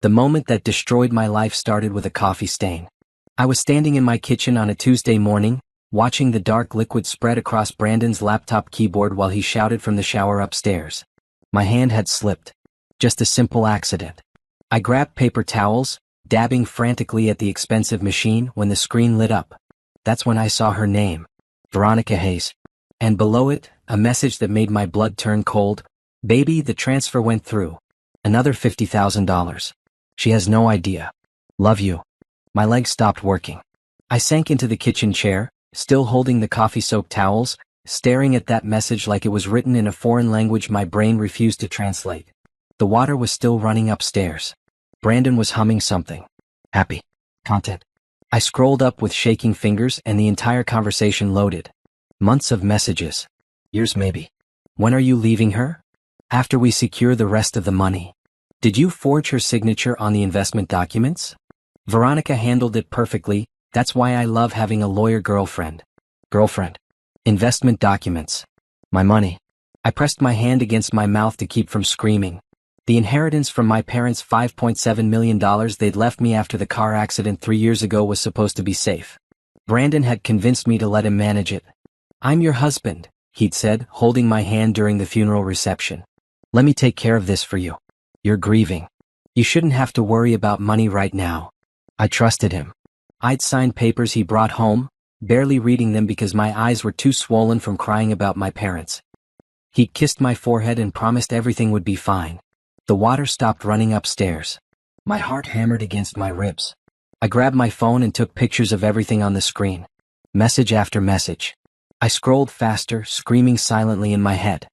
The moment that destroyed my life started with a coffee stain. I was standing in my kitchen on a Tuesday morning, watching the dark liquid spread across Brandon's laptop keyboard while he shouted from the shower upstairs. My hand had slipped. Just a simple accident. I grabbed paper towels, dabbing frantically at the expensive machine when the screen lit up. That's when I saw her name, Veronica Hayes. And below it, a message that made my blood turn cold. Baby, the transfer went through. Another $50,000. She has no idea. Love you. My legs stopped working. I sank into the kitchen chair, still holding the coffee-soaked towels, staring at that message like it was written in a foreign language my brain refused to translate. The water was still running upstairs. Brandon was humming something. Happy. Content. I scrolled up with shaking fingers and the entire conversation loaded. Months of messages. Years maybe. When are you leaving her? After we secure the rest of the money. Did you forge her signature on the investment documents? Veronica handled it perfectly. That's why I love having a lawyer girlfriend. Investment documents. My money. I pressed my hand against my mouth to keep from screaming. The inheritance from my parents' $5.7 million they'd left me after the car accident 3 years ago was supposed to be safe. Brandon had convinced me to let him manage it. I'm your husband, he'd said, holding my hand during the funeral reception. Let me take care of this for you. You're grieving. You shouldn't have to worry about money right now. I trusted him. I'd signed papers he brought home, barely reading them because my eyes were too swollen from crying about my parents. He kissed my forehead and promised everything would be fine. The water stopped running upstairs. My heart hammered against my ribs. I grabbed my phone and took pictures of everything on the screen. Message after message. I scrolled faster, screaming silently in my head.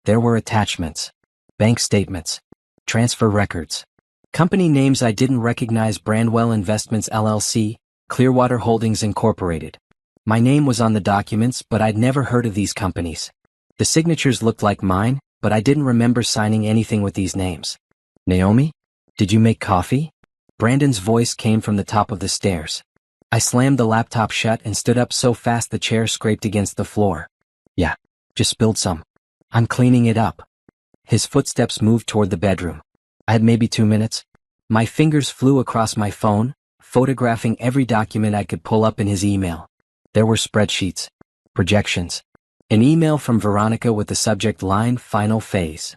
There were attachments. Bank statements. Transfer records. Company names I didn't recognize: Brandwell Investments LLC, Clearwater Holdings Incorporated. My name was on the documents, but I'd never heard of these companies. The signatures looked like mine, but I didn't remember signing anything with these names. Naomi? Did you make coffee? Brandon's voice came from the top of the stairs. I slammed the laptop shut and stood up so fast the chair scraped against the floor. Yeah, just spilled some. I'm cleaning it up. His footsteps moved toward the bedroom. I had maybe 2 minutes. My fingers flew across my phone, photographing every document I could pull up in his email. There were spreadsheets, projections, an email from Veronica with the subject line, "Final Phase."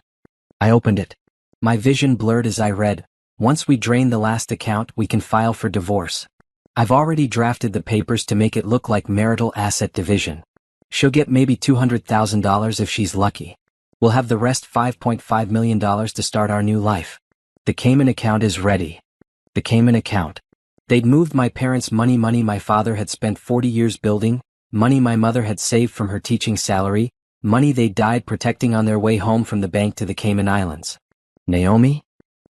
I opened it. My vision blurred as I read, "Once we drain the last account, we can file for divorce. I've already drafted the papers to make it look like marital asset division. She'll get maybe $200,000 if she's lucky. We'll have the rest $5.5 million to start our new life. The Cayman account is ready." The Cayman account. They'd moved my parents' money my father had spent 40 years building, money my mother had saved from her teaching salary, money they died protecting on their way home from the bank to the Cayman Islands. Naomi?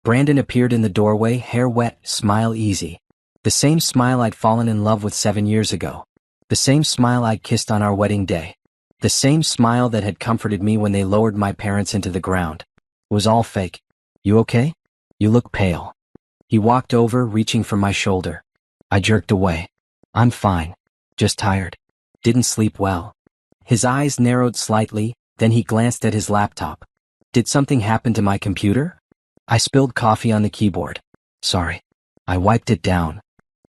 Brandon appeared in the doorway, hair wet, smile easy. The same smile I'd fallen in love with 7 years ago. The same smile I'd kissed on our wedding day. The same smile that had comforted me when they lowered my parents into the ground. It was all fake. You okay? You look pale. He walked over, reaching for my shoulder. I jerked away. I'm fine. Just tired. Didn't sleep well. His eyes narrowed slightly, then he glanced at his laptop. Did something happen to my computer? I spilled coffee on the keyboard. Sorry. I wiped it down.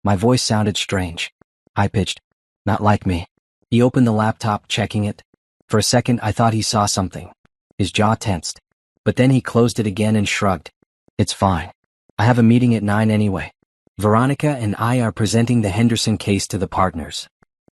My voice sounded strange. High-pitched. Not like me. He opened the laptop, checking it. For a second I thought he saw something. His jaw tensed. But then he closed it again and shrugged. It's fine. I have a meeting at 9 anyway. Veronica and I are presenting the Henderson case to the partners.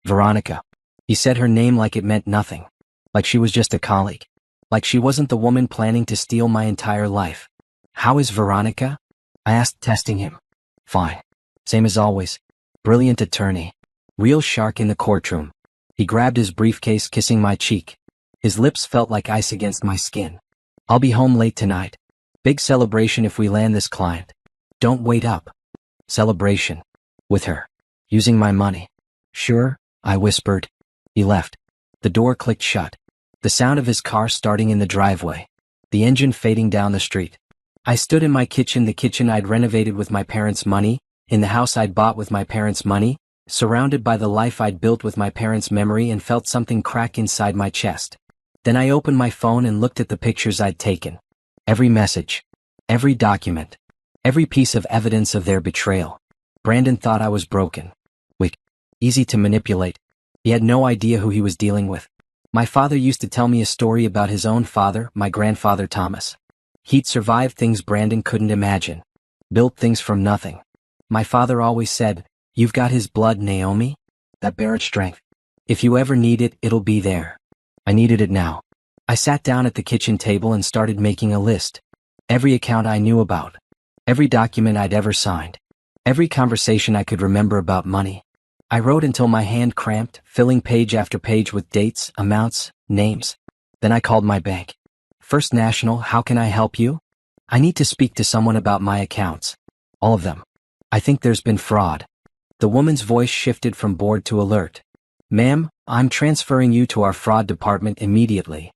Veronica. He said her name like it meant nothing. Like she was just a colleague. Like she wasn't the woman planning to steal my entire life. How is Veronica? I asked, testing him. Fine. Same as always. Brilliant attorney. Real shark in the courtroom. He grabbed his briefcase, kissing my cheek. His lips felt like ice against my skin. I'll be home late tonight. Big celebration if we land this client. Don't wait up. Celebration. With her. Using my money. Sure, I whispered. He left. The door clicked shut. The sound of his car starting in the driveway. The engine fading down the street. I stood in my kitchen, the kitchen I'd renovated with my parents' money, in the house I'd bought with my parents' money, surrounded by the life I'd built with my parents' memory, and felt something crack inside my chest. Then I opened my phone and looked at the pictures I'd taken. Every message. Every document. Every piece of evidence of their betrayal. Brandon thought I was broken. Weak. Easy to manipulate. He had no idea who he was dealing with. My father used to tell me a story about his own father, my grandfather Thomas. He'd survived things Brandon couldn't imagine. Built things from nothing. My father always said, "You've got his blood, Naomi. That Barrett strength. If you ever need it, it'll be there." I needed it now. I sat down at the kitchen table and started making a list. Every account I knew about. Every document I'd ever signed. Every conversation I could remember about money. I wrote until my hand cramped, filling page after page with dates, amounts, names. Then I called my bank. "First National, how can I help you? I need to speak to someone about my accounts. All of them. I think there's been fraud." The woman's voice shifted from bored to alert. "Ma'am, I'm transferring you to our fraud department immediately."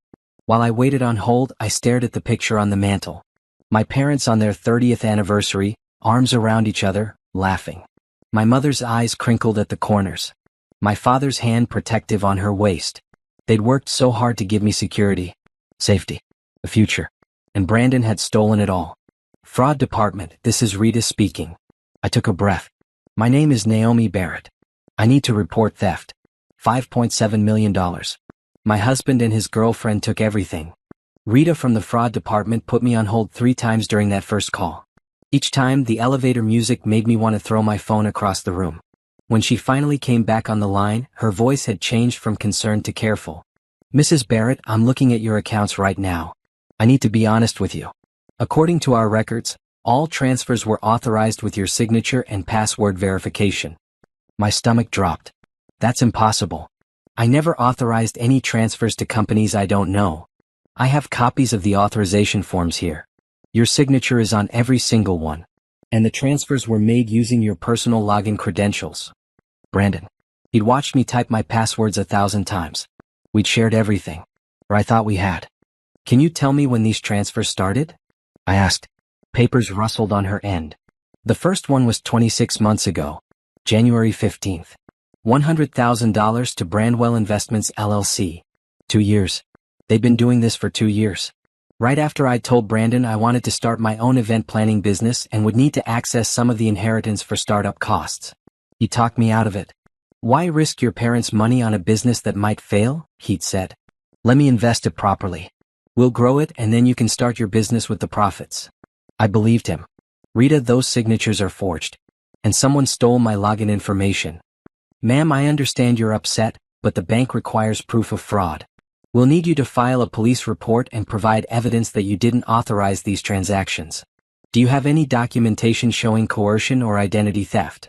While I waited on hold, I stared at the picture on the mantel. My parents on their 30th anniversary, arms around each other, laughing. My mother's eyes crinkled at the corners. My father's hand protective on her waist. They'd worked so hard to give me security, safety, a future. And Brandon had stolen it all. "Fraud department, this is Rita speaking." I took a breath. "My name is Naomi Barrett. I need to report theft. $5.7 million. My husband and his girlfriend took everything." Rita from the fraud department put me on hold 3 times during that first call. Each time, the elevator music made me want to throw my phone across the room. When she finally came back on the line, her voice had changed from concerned to careful. "Mrs. Barrett, I'm looking at your accounts right now. I need to be honest with you. According to our records, all transfers were authorized with your signature and password verification." My stomach dropped. "That's impossible. I never authorized any transfers to companies I don't know. I have copies of the authorization forms here. Your signature is on every single one. And the transfers were made using your personal login credentials." Brandon. He'd watched me type my passwords 1,000 times. We'd shared everything. Or I thought we had. "Can you tell me when these transfers started?" I asked. Papers rustled on her end. "The first one was 26 months ago. January 15th. $100,000 to Brandwell Investments LLC. 2 years. They've been doing this for 2 years. Right after I'd told Brandon I wanted to start my own event planning business and would need to access some of the inheritance for startup costs. He talked me out of it. "Why risk your parents' money on a business that might fail?" he'd said. "Let me invest it properly. We'll grow it and then you can start your business with the profits." I believed him. "Rita, those signatures are forged. And someone stole my login information." "Ma'am, I understand you're upset, but the bank requires proof of fraud. We'll need you to file a police report and provide evidence that you didn't authorize these transactions. Do you have any documentation showing coercion or identity theft?"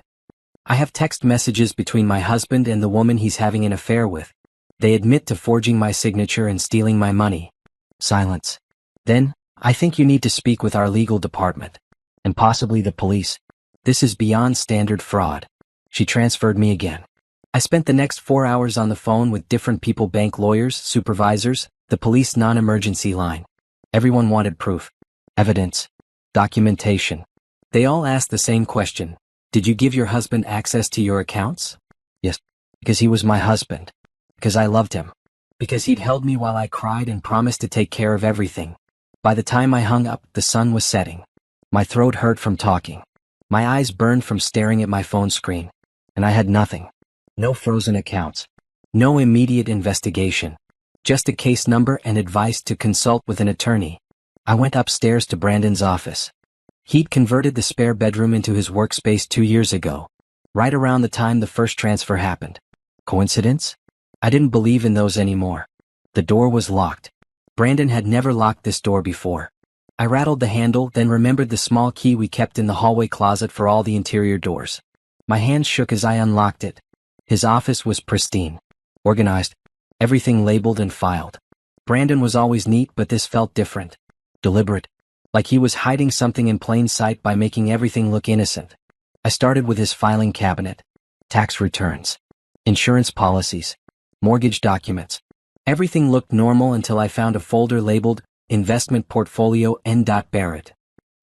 "I have text messages between my husband and the woman he's having an affair with. They admit to forging my signature and stealing my money." Silence. "Then, I think you need to speak with our legal department. And possibly the police. This is beyond standard fraud." She transferred me again. I spent the next 4 hours on the phone with different people, bank lawyers, supervisors, the police non-emergency line. Everyone wanted proof. Evidence. Documentation. They all asked the same question. "Did you give your husband access to your accounts?" "Yes. Because he was my husband. Because I loved him. Because he'd held me while I cried and promised to take care of everything." By the time I hung up, the sun was setting. My throat hurt from talking. My eyes burned from staring at my phone screen. And I had nothing. No frozen accounts. No immediate investigation. Just a case number and advice to consult with an attorney. I went upstairs to Brandon's office. He'd converted the spare bedroom into his workspace 2 years ago, right around the time the first transfer happened. Coincidence? I didn't believe in those anymore. The door was locked. Brandon had never locked this door before. I rattled the handle, then remembered the small key we kept in the hallway closet for all the interior doors. My hands shook as I unlocked it. His office was pristine. Organized. Everything labeled and filed. Brandon was always neat, but this felt different. Deliberate. Like he was hiding something in plain sight by making everything look innocent. I started with his filing cabinet. Tax returns. Insurance policies. Mortgage documents. Everything looked normal until I found a folder labeled Investment Portfolio N. Barrett.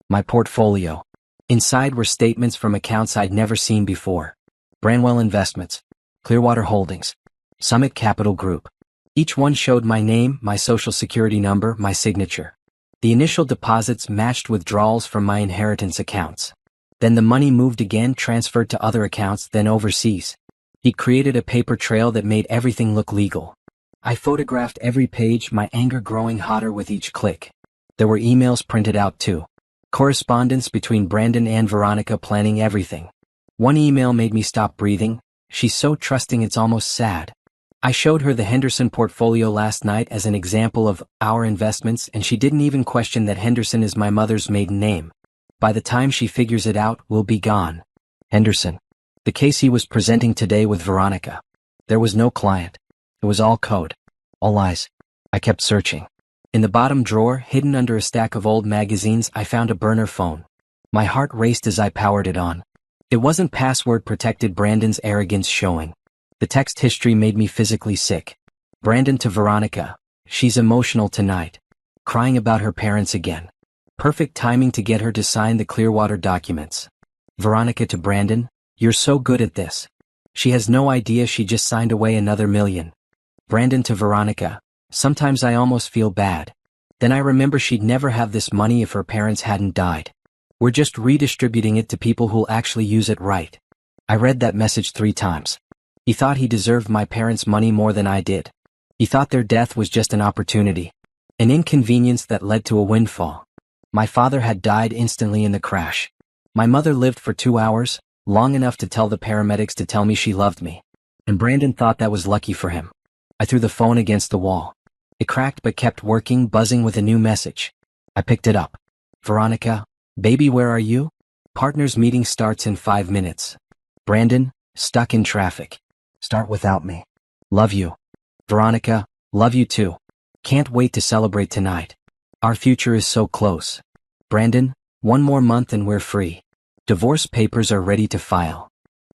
My portfolio. Inside were statements from accounts I'd never seen before. Brandwell Investments. Clearwater Holdings. Summit Capital Group. Each one showed my name, my social security number, my signature. The initial deposits matched withdrawals from my inheritance accounts. Then the money moved again, transferred to other accounts, then overseas. He created a paper trail that made everything look legal. I photographed every page, my anger growing hotter with each click. There were emails printed out too. Correspondence between Brandon and Veronica planning everything. One email made me stop breathing. She's so trusting it's almost sad. I showed her the Henderson portfolio last night as an example of our investments, and she didn't even question that Henderson is my mother's maiden name. By the time she figures it out, we'll be gone. Henderson. The case he was presenting today with Veronica. There was no client. It was all code. All lies. I kept searching. In the bottom drawer, hidden under a stack of old magazines, I found a burner phone. My heart raced as I powered it on. It wasn't password protected, Brandon's arrogance showing. The text history made me physically sick. Brandon to Veronica. She's emotional tonight. Crying about her parents again. Perfect timing to get her to sign the Clearwater documents. Veronica to Brandon. You're so good at this. She has no idea she just signed away another $1 million. Brandon to Veronica. Sometimes I almost feel bad. Then I remember she'd never have this money if her parents hadn't died. We're just redistributing it to people who'll actually use it right. I read that message 3 times. He thought he deserved my parents' money more than I did. He thought their death was just an opportunity. An inconvenience that led to a windfall. My father had died instantly in the crash. My mother lived for 2 hours, long enough to tell the paramedics to tell me she loved me. And Brandon thought that was lucky for him. I threw the phone against the wall. It cracked but kept working, buzzing with a new message. I picked it up. Veronica, baby, where are you? Partners meeting starts in 5 minutes. Brandon, stuck in traffic. Start without me. Love you. Veronica, love you too. Can't wait to celebrate tonight. Our future is so close. Brandon, 1 more month and we're free. Divorce papers are ready to file.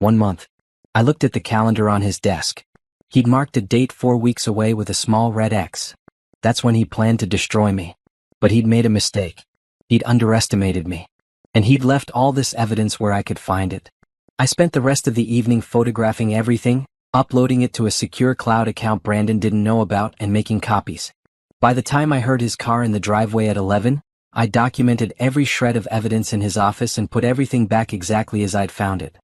1 month. I looked at the calendar on his desk. He'd marked a date 4 weeks away with a small red X. That's when he planned to destroy me. But he'd made a mistake. He'd underestimated me. And he'd left all this evidence where I could find it. I spent the rest of the evening photographing everything, uploading it to a secure cloud account Brandon didn't know about, and making copies. By the time I heard his car in the driveway at 11, I documented every shred of evidence in his office and put everything back exactly as I'd found it.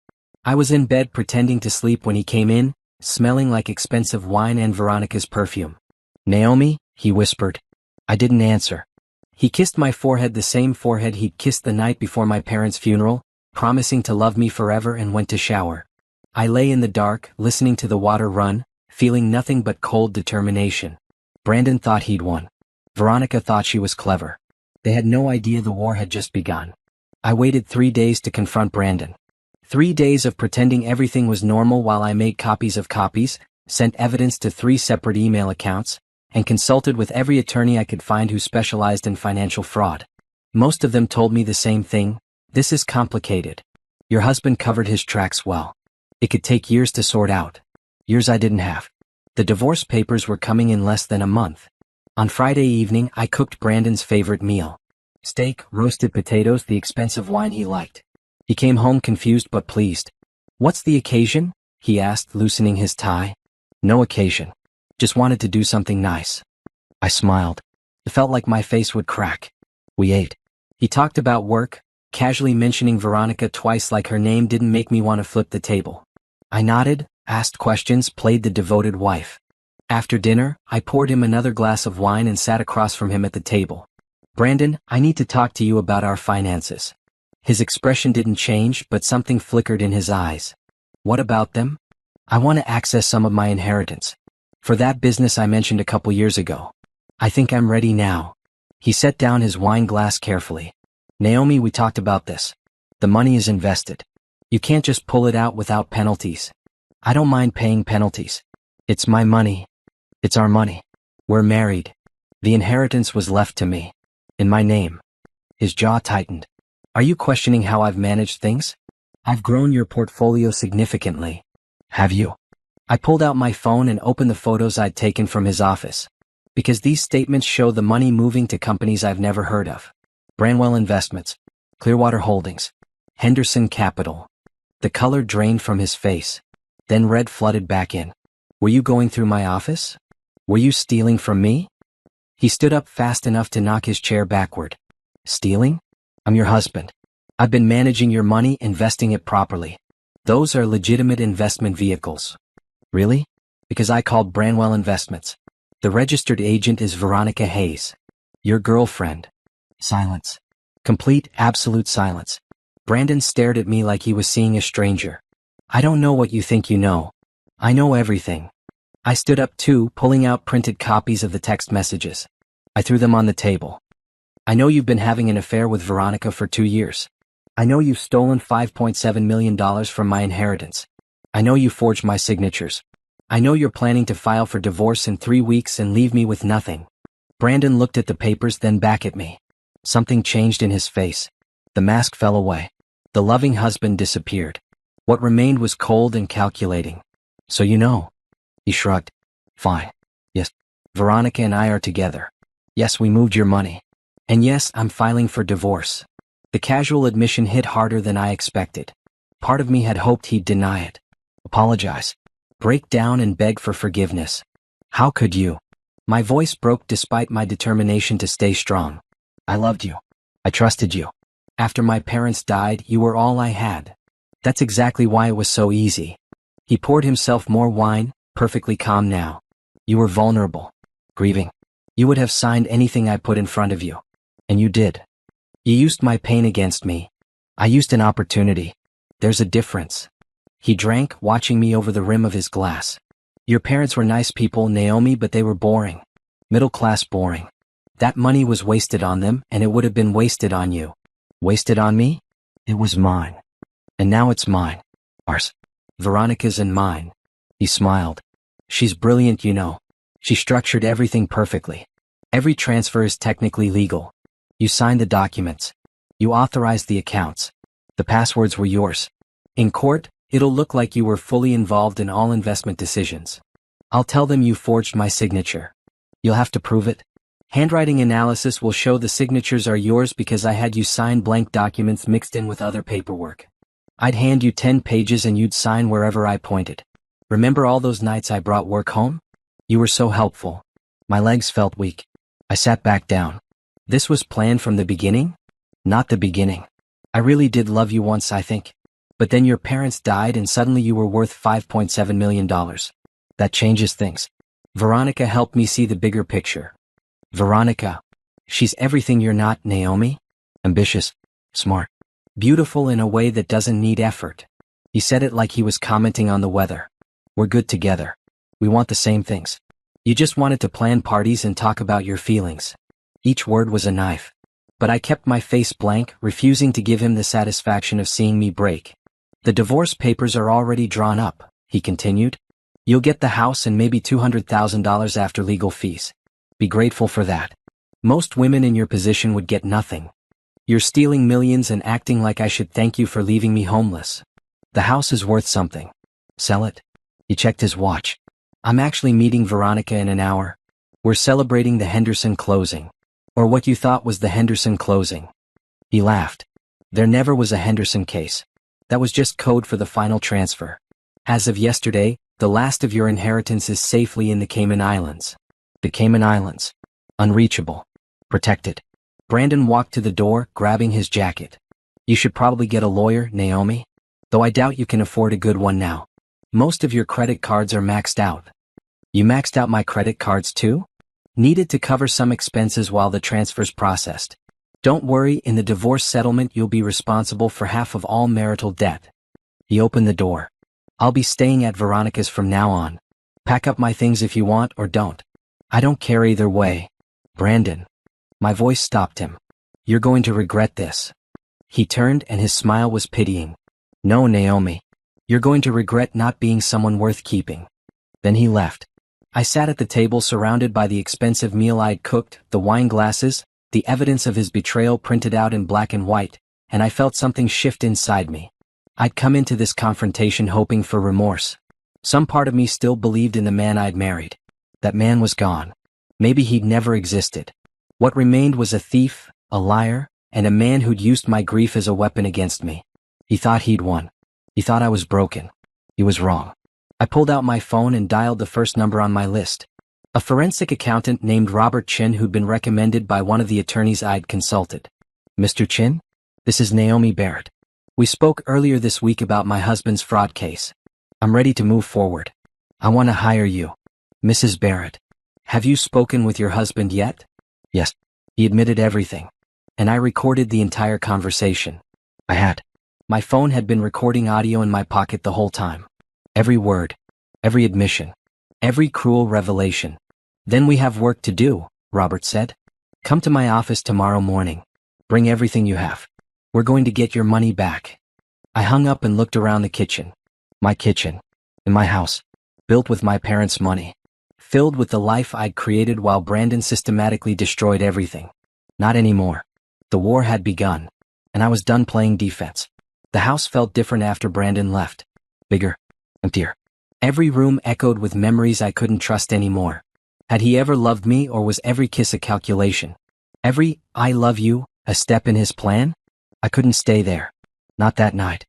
I was in bed pretending to sleep when he came in, smelling like expensive wine and Veronica's perfume. Naomi, he whispered. I didn't answer. He kissed my forehead, the same forehead he'd kissed the night before my parents' funeral, promising to love me forever, and went to shower. I lay in the dark, listening to the water run, feeling nothing but cold determination. Brandon thought he'd won. Veronica thought she was clever. They had no idea the war had just begun. I waited 3 days to confront Brandon. 3 days of pretending everything was normal while I made copies of copies, sent evidence to 3 separate email accounts, and consulted with every attorney I could find who specialized in financial fraud. Most of them told me the same thing. This is complicated. Your husband covered his tracks well. It could take years to sort out. Years I didn't have. The divorce papers were coming in less than a month. On Friday evening, I cooked Brandon's favorite meal. Steak, roasted potatoes, the expensive wine he liked. He came home confused but pleased. What's the occasion? He asked, loosening his tie. No occasion. Just wanted to do something nice. I smiled. It felt like my face would crack. We ate. He talked about work, casually mentioning Veronica twice like her name didn't make me want to flip the table. I nodded, asked questions, played the devoted wife. After dinner, I poured him another glass of wine and sat across from him at the table. Brandon, I need to talk to you about our finances. His expression didn't change, but something flickered in his eyes. What about them? I want to access some of my inheritance. For that business I mentioned a couple years ago. I think I'm ready now. He set down his wine glass carefully. Naomi, we talked about this. The money is invested. You can't just pull it out without penalties. I don't mind paying penalties. It's my money. It's our money. We're married. The inheritance was left to me. In my name. His jaw tightened. Are you questioning how I've managed things? I've grown your portfolio significantly. Have you? I pulled out my phone and opened the photos I'd taken from his office. Because these statements show the money moving to companies I've never heard of. Branwell Investments. Clearwater Holdings. Henderson Capital. The color drained from his face. Then red flooded back in. Were you going through my office? Were you stealing from me? He stood up fast enough to knock his chair backward. Stealing? I'm your husband. I've been managing your money, investing it properly. Those are legitimate investment vehicles. Really? Because I called Branwell Investments. The registered agent is Veronica Hayes. Your girlfriend. Silence. Complete, absolute silence. Brandon stared at me like he was seeing a stranger. I don't know what you think you know. I know everything. I stood up too, pulling out printed copies of the text messages. I threw them on the table. I know you've been having an affair with Veronica for 2 years. I know you've stolen $5.7 million from my inheritance. I know you forged my signatures. I know you're planning to file for divorce in 3 weeks and leave me with nothing. Brandon looked at the papers, then back at me. Something changed in his face. The mask fell away. The loving husband disappeared. What remained was cold and calculating. So you know. He shrugged. Fine. Yes. Veronica and I are together. Yes, we moved your money. And yes, I'm filing for divorce. The casual admission hit harder than I expected. Part of me had hoped he'd deny it. Apologize. Break down and beg for forgiveness. How could you? My voice broke despite my determination to stay strong. I loved you. I trusted you. After my parents died, you were all I had. That's exactly why it was so easy. He poured himself more wine, perfectly calm now. You were vulnerable. Grieving. You would have signed anything I put in front of you. And you did. You used my pain against me. I used an opportunity. There's a difference. He drank, watching me over the rim of his glass. Your parents were nice people, Naomi, but they were boring. Middle-class boring. That money was wasted on them, and it would have been wasted on you. Wasted on me? It was mine. And now it's mine. Ours. Veronica's and mine. He smiled. She's brilliant, you know. She structured everything perfectly. Every transfer is technically legal. You signed the documents. You authorized the accounts. The passwords were yours. In court, it'll look like you were fully involved in all investment decisions. I'll tell them you forged my signature. You'll have to prove it. Handwriting analysis will show the signatures are yours because I had you sign blank documents mixed in with other paperwork. I'd hand you 10 pages and you'd sign wherever I pointed. Remember all those nights I brought work home? You were so helpful. My legs felt weak. I sat back down. This was planned from the beginning? Not the beginning. I really did love you once, I think. But then your parents died and suddenly you were worth $5.7 million. That changes things. Veronica helped me see the bigger picture. Veronica. She's everything you're not, Naomi. Ambitious. Smart. Beautiful in a way that doesn't need effort. He said it like he was commenting on the weather. We're good together. We want the same things. You just wanted to plan parties and talk about your feelings. Each word was a knife. But I kept my face blank, refusing to give him the satisfaction of seeing me break. The divorce papers are already drawn up, he continued. You'll get the house and maybe $200,000 after legal fees. Be grateful for that. Most women in your position would get nothing. You're stealing millions and acting like I should thank you for leaving me homeless. The house is worth something. Sell it? He checked his watch. I'm actually meeting Veronica in an hour. We're celebrating the Henderson closing. Or what you thought was the Henderson closing. He laughed. There never was a Henderson case. That was just code for the final transfer. As of yesterday, the last of your inheritance is safely in the Cayman Islands. The Cayman Islands. Unreachable. Protected. Brandon walked to the door, grabbing his jacket. You should probably get a lawyer, Naomi. Though I doubt you can afford a good one now. Most of your credit cards are maxed out. You maxed out my credit cards too? Needed to cover some expenses while the transfer's processed. Don't worry, in the divorce settlement you'll be responsible for half of all marital debt. He opened the door. I'll be staying at Veronica's from now on. Pack up my things if you want or don't. I don't care either way. Brandon. My voice stopped him. You're going to regret this. He turned and his smile was pitying. No, Naomi. You're going to regret not being someone worth keeping. Then he left. I sat at the table surrounded by the expensive meal I'd cooked, the wine glasses, the evidence of his betrayal printed out in black and white, and I felt something shift inside me. I'd come into this confrontation hoping for remorse. Some part of me still believed in the man I'd married. That man was gone. Maybe he'd never existed. What remained was a thief, a liar, and a man who'd used my grief as a weapon against me. He thought he'd won. He thought I was broken. He was wrong. I pulled out my phone and dialed the first number on my list. A forensic accountant named Robert Chin who'd been recommended by one of the attorneys I'd consulted. Mr. Chin? This is Naomi Barrett. We spoke earlier this week about my husband's fraud case. I'm ready to move forward. I want to hire you. Mrs. Barrett. Have you spoken with your husband yet? Yes. He admitted everything. And I recorded the entire conversation. I had. My phone had been recording audio in my pocket the whole time. Every word. Every admission. Every cruel revelation. Then we have work to do, Robert said. Come to my office tomorrow morning. Bring everything you have. We're going to get your money back. I hung up and looked around the kitchen. My kitchen. In my house. Built with my parents' money. Filled with the life I'd created while Brandon systematically destroyed everything. Not anymore. The war had begun. And I was done playing defense. The house felt different after Brandon left. Bigger. Emptier. Every room echoed with memories I couldn't trust anymore. Had he ever loved me, or was every kiss a calculation? Every "I love you" a step in his plan? I couldn't stay there. Not that night.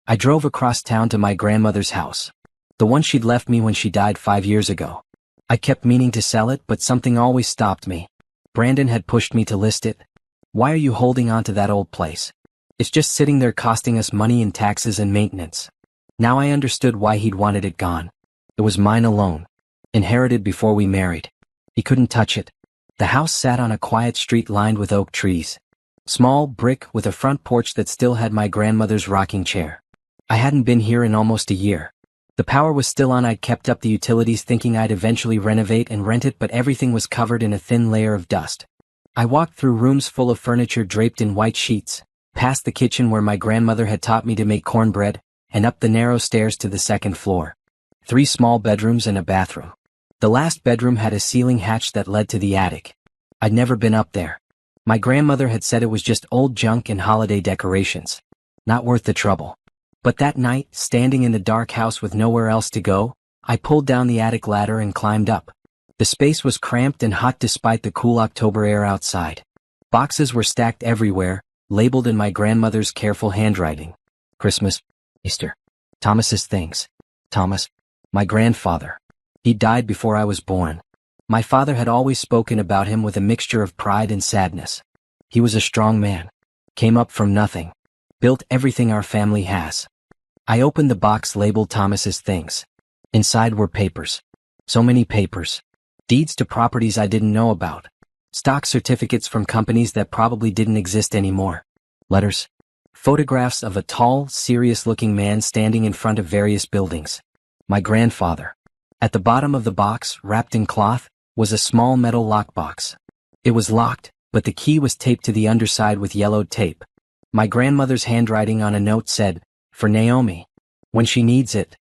I drove across town to my grandmother's house. The one she'd left me when she died 5 years ago. I kept meaning to sell it, but something always stopped me. Brandon had pushed me to list it. Why are you holding on to that old place? It's just sitting there costing us money in taxes and maintenance. Now I understood why he'd wanted it gone. It was mine alone. Inherited before we married. He couldn't touch it. The house sat on a quiet street lined with oak trees. Small brick with a front porch that still had my grandmother's rocking chair. I hadn't been here in almost a year. The power was still on. I'd kept up the utilities thinking I'd eventually renovate and rent it, but everything was covered in a thin layer of dust. I walked through rooms full of furniture draped in white sheets, past the kitchen where my grandmother had taught me to make cornbread, and up the narrow stairs to the second floor. 3 small bedrooms and a bathroom. The last bedroom had a ceiling hatch that led to the attic. I'd never been up there. My grandmother had said it was just old junk and holiday decorations. Not worth the trouble. But that night, standing in the dark house with nowhere else to go, I pulled down the attic ladder and climbed up. The space was cramped and hot despite the cool October air outside. Boxes were stacked everywhere, labeled in my grandmother's careful handwriting. Christmas, Easter, Thomas's things. Thomas, my grandfather. He died before I was born. My father had always spoken about him with a mixture of pride and sadness. He was a strong man. Came up from nothing. Built everything our family has. I opened the box labeled Thomas's things. Inside were papers. So many papers. Deeds to properties I didn't know about. Stock certificates from companies that probably didn't exist anymore. Letters. Photographs of a tall, serious-looking man standing in front of various buildings. My grandfather. At the bottom of the box, wrapped in cloth, was a small metal lockbox. It was locked, but the key was taped to the underside with yellowed tape. My grandmother's handwriting on a note said, "For Naomi. When she needs it.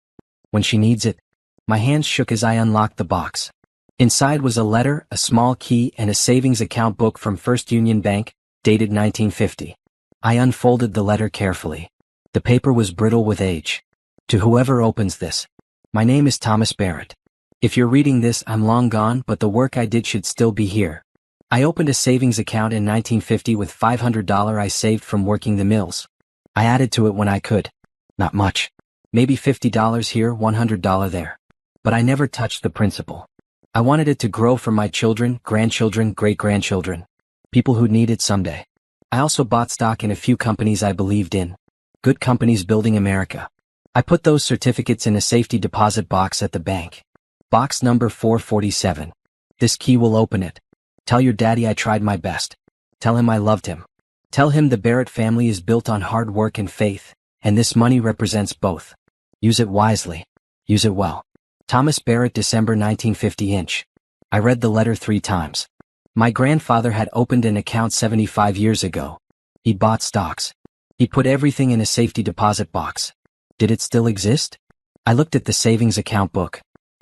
When she needs it." My hands shook as I unlocked the box. Inside was a letter, a small key, and a savings account book from First Union Bank, dated 1950. I unfolded the letter carefully. The paper was brittle with age. To whoever opens this. My name is Thomas Barrett. If you're reading this, I'm long gone, but the work I did should still be here. I opened a savings account in 1950 with $500 I saved from working the mills. I added to it when I could. Not much. Maybe $50 here, $100 there. But I never touched the principal. I wanted it to grow for my children, grandchildren, great-grandchildren. People who'd need it someday. I also bought stock in a few companies I believed in. Good companies building America. I put those certificates in a safety deposit box at the bank. Box number 447. This key will open it. Tell your daddy I tried my best. Tell him I loved him. Tell him the Barrett family is built on hard work and faith, and this money represents both. Use it wisely. Use it well. Thomas Barrett, December 1950 inch. I read the letter 3 times. My grandfather had opened an account 75 years ago. He bought stocks. He put everything in a safety deposit box. Did it still exist? I looked at the savings account book.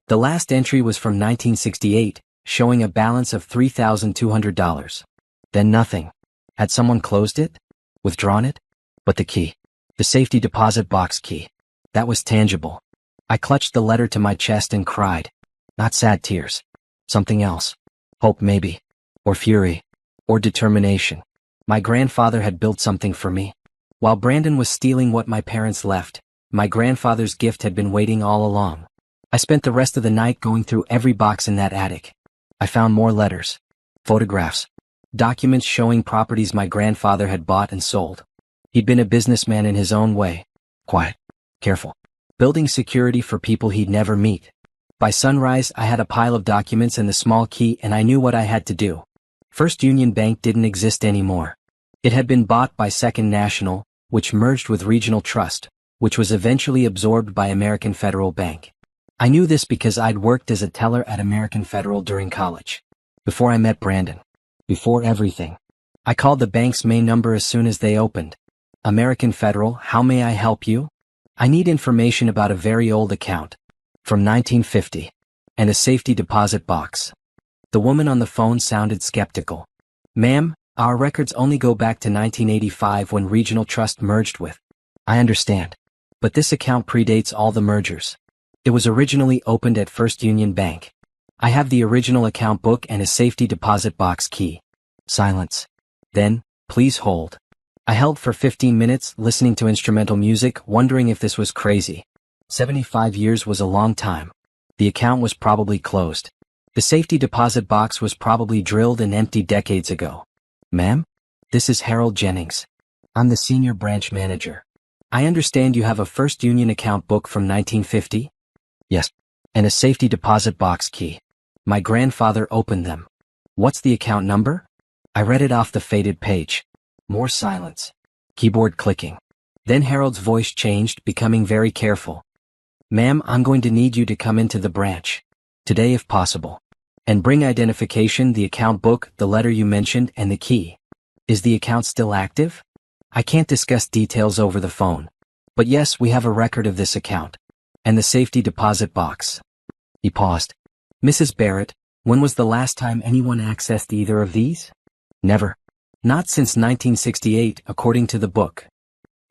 The last entry was from 1968, showing a balance of $3,200. Then nothing. Had someone closed it? Withdrawn it? But the key. The safety deposit box key. That was tangible. I clutched the letter to my chest and cried. Not sad tears. Something else. Hope maybe. Or fury. Or determination. My grandfather had built something for me. While Brandon was stealing what my parents left, my grandfather's gift had been waiting all along. I spent the rest of the night going through every box in that attic. I found more letters, photographs, documents showing properties my grandfather had bought and sold. He'd been a businessman in his own way, quiet, careful, building security for people he'd never meet. By sunrise, I had a pile of documents and the small key, and I knew what I had to do. First Union Bank didn't exist anymore. It had been bought by Second National, which merged with Regional Trust, which was eventually absorbed by American Federal Bank. I knew this because I'd worked as a teller at American Federal during college. Before I met Brandon. Before everything. I called the bank's main number as soon as they opened. American Federal, how may I help you? I need information about a very old account. From 1950. And a safety deposit box. The woman on the phone sounded skeptical. Ma'am, our records only go back to 1985 when Regional Trust merged with. I understand. But this account predates all the mergers. It was originally opened at First Union Bank. I have the original account book and a safety deposit box key. Silence. Then, please hold. I held for 15 minutes, listening to instrumental music, wondering if this was crazy. 75 years was a long time. The account was probably closed. The safety deposit box was probably drilled and emptied decades ago. Ma'am? This is Harold Jennings. I'm the senior branch manager. I understand you have a First Union account book from 1950? Yes. And a safety deposit box key. My grandfather opened them. What's the account number? I read it off the faded page. More silence. Keyboard clicking. Then Harold's voice changed, becoming very careful. Ma'am, I'm going to need you to come into the branch. Today if possible. And bring identification, the account book, the letter you mentioned, and the key. Is the account still active? I can't discuss details over the phone. But yes, we have a record of this account. And the safety deposit box. He paused. Mrs. Barrett, when was the last time anyone accessed either of these? Never. Not since 1968, according to the book.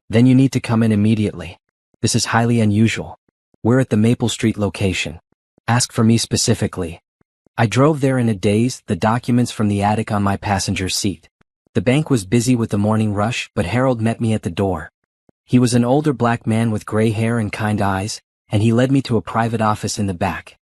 Then you need to come in immediately. This is highly unusual. We're at the Maple Street location. Ask for me specifically. I drove there in a daze, the documents from the attic on my passenger seat. The bank was busy with the morning rush, but Harold met me at the door. He was an older black man with gray hair and kind eyes, and he led me to a private office in the back.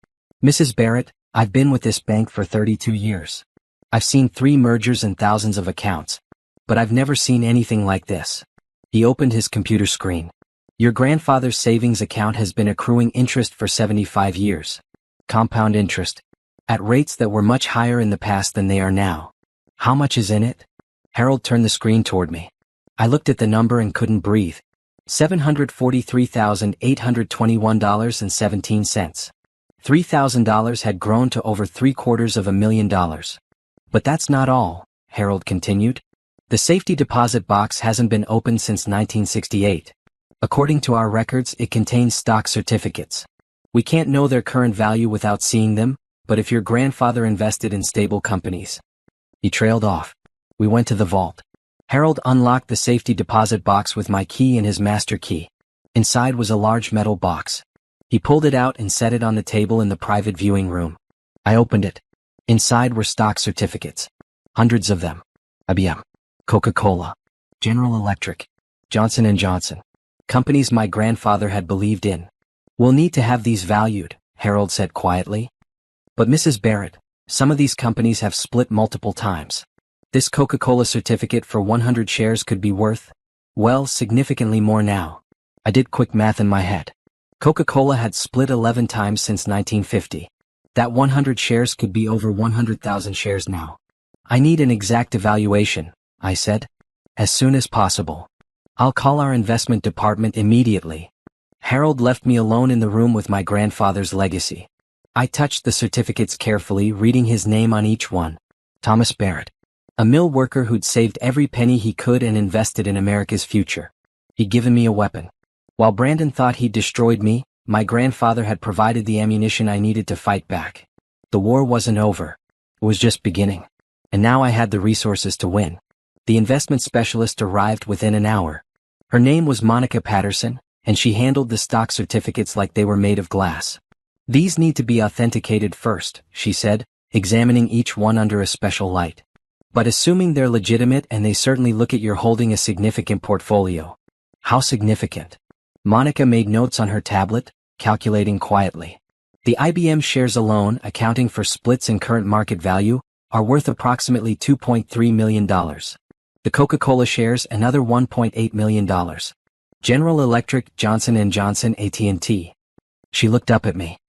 Mrs. Barrett, I've been with this bank for 32 years. I've seen 3 mergers and thousands of accounts. But I've never seen anything like this. He opened his computer screen. Your grandfather's savings account has been accruing interest for 75 years. Compound interest. At rates that were much higher in the past than they are now. How much is in it? Harold turned the screen toward me. I looked at the number and couldn't breathe. $743,821.17. $3,000 had grown to over $750,000. But that's not all, Harold continued. The safety deposit box hasn't been opened since 1968. According to our records, it contains stock certificates. We can't know their current value without seeing them, but if your grandfather invested in stable companies. He trailed off. We went to the vault. Harold unlocked the safety deposit box with my key and his master key. Inside was a large metal box. He pulled it out and set it on the table in the private viewing room. I opened it. Inside were stock certificates. Hundreds of them. IBM, Coca-Cola, General Electric, Johnson & Johnson. Companies my grandfather had believed in. We'll need to have these valued, Harold said quietly. But Mrs. Barrett, some of these companies have split multiple times. This Coca-Cola certificate for 100 shares could be worth, well, significantly more now. I did quick math in my head. Coca-Cola had split 11 times since 1950. That 100 shares could be over 100,000 shares now. I need an exact evaluation, I said. As soon as possible. I'll call our investment department immediately. Harold left me alone in the room with my grandfather's legacy. I touched the certificates carefully, reading his name on each one. Thomas Barrett. A mill worker who'd saved every penny he could and invested in America's future. He'd given me a weapon. While Brandon thought he'd destroyed me, my grandfather had provided the ammunition I needed to fight back. The war wasn't over. It was just beginning. And now I had the resources to win. The investment specialist arrived within an hour. Her name was Monica Patterson, and she handled the stock certificates like they were made of glass. These need to be authenticated first, she said, examining each one under a special light. But assuming they're legitimate, and they certainly look at you're holding a significant portfolio. How significant? Monica made notes on her tablet, calculating quietly. The IBM shares alone, accounting for splits and current market value, are worth approximately $2.3 million. The Coca-Cola shares another $1.8 million. General Electric, Johnson & Johnson, AT&T. She looked up at me.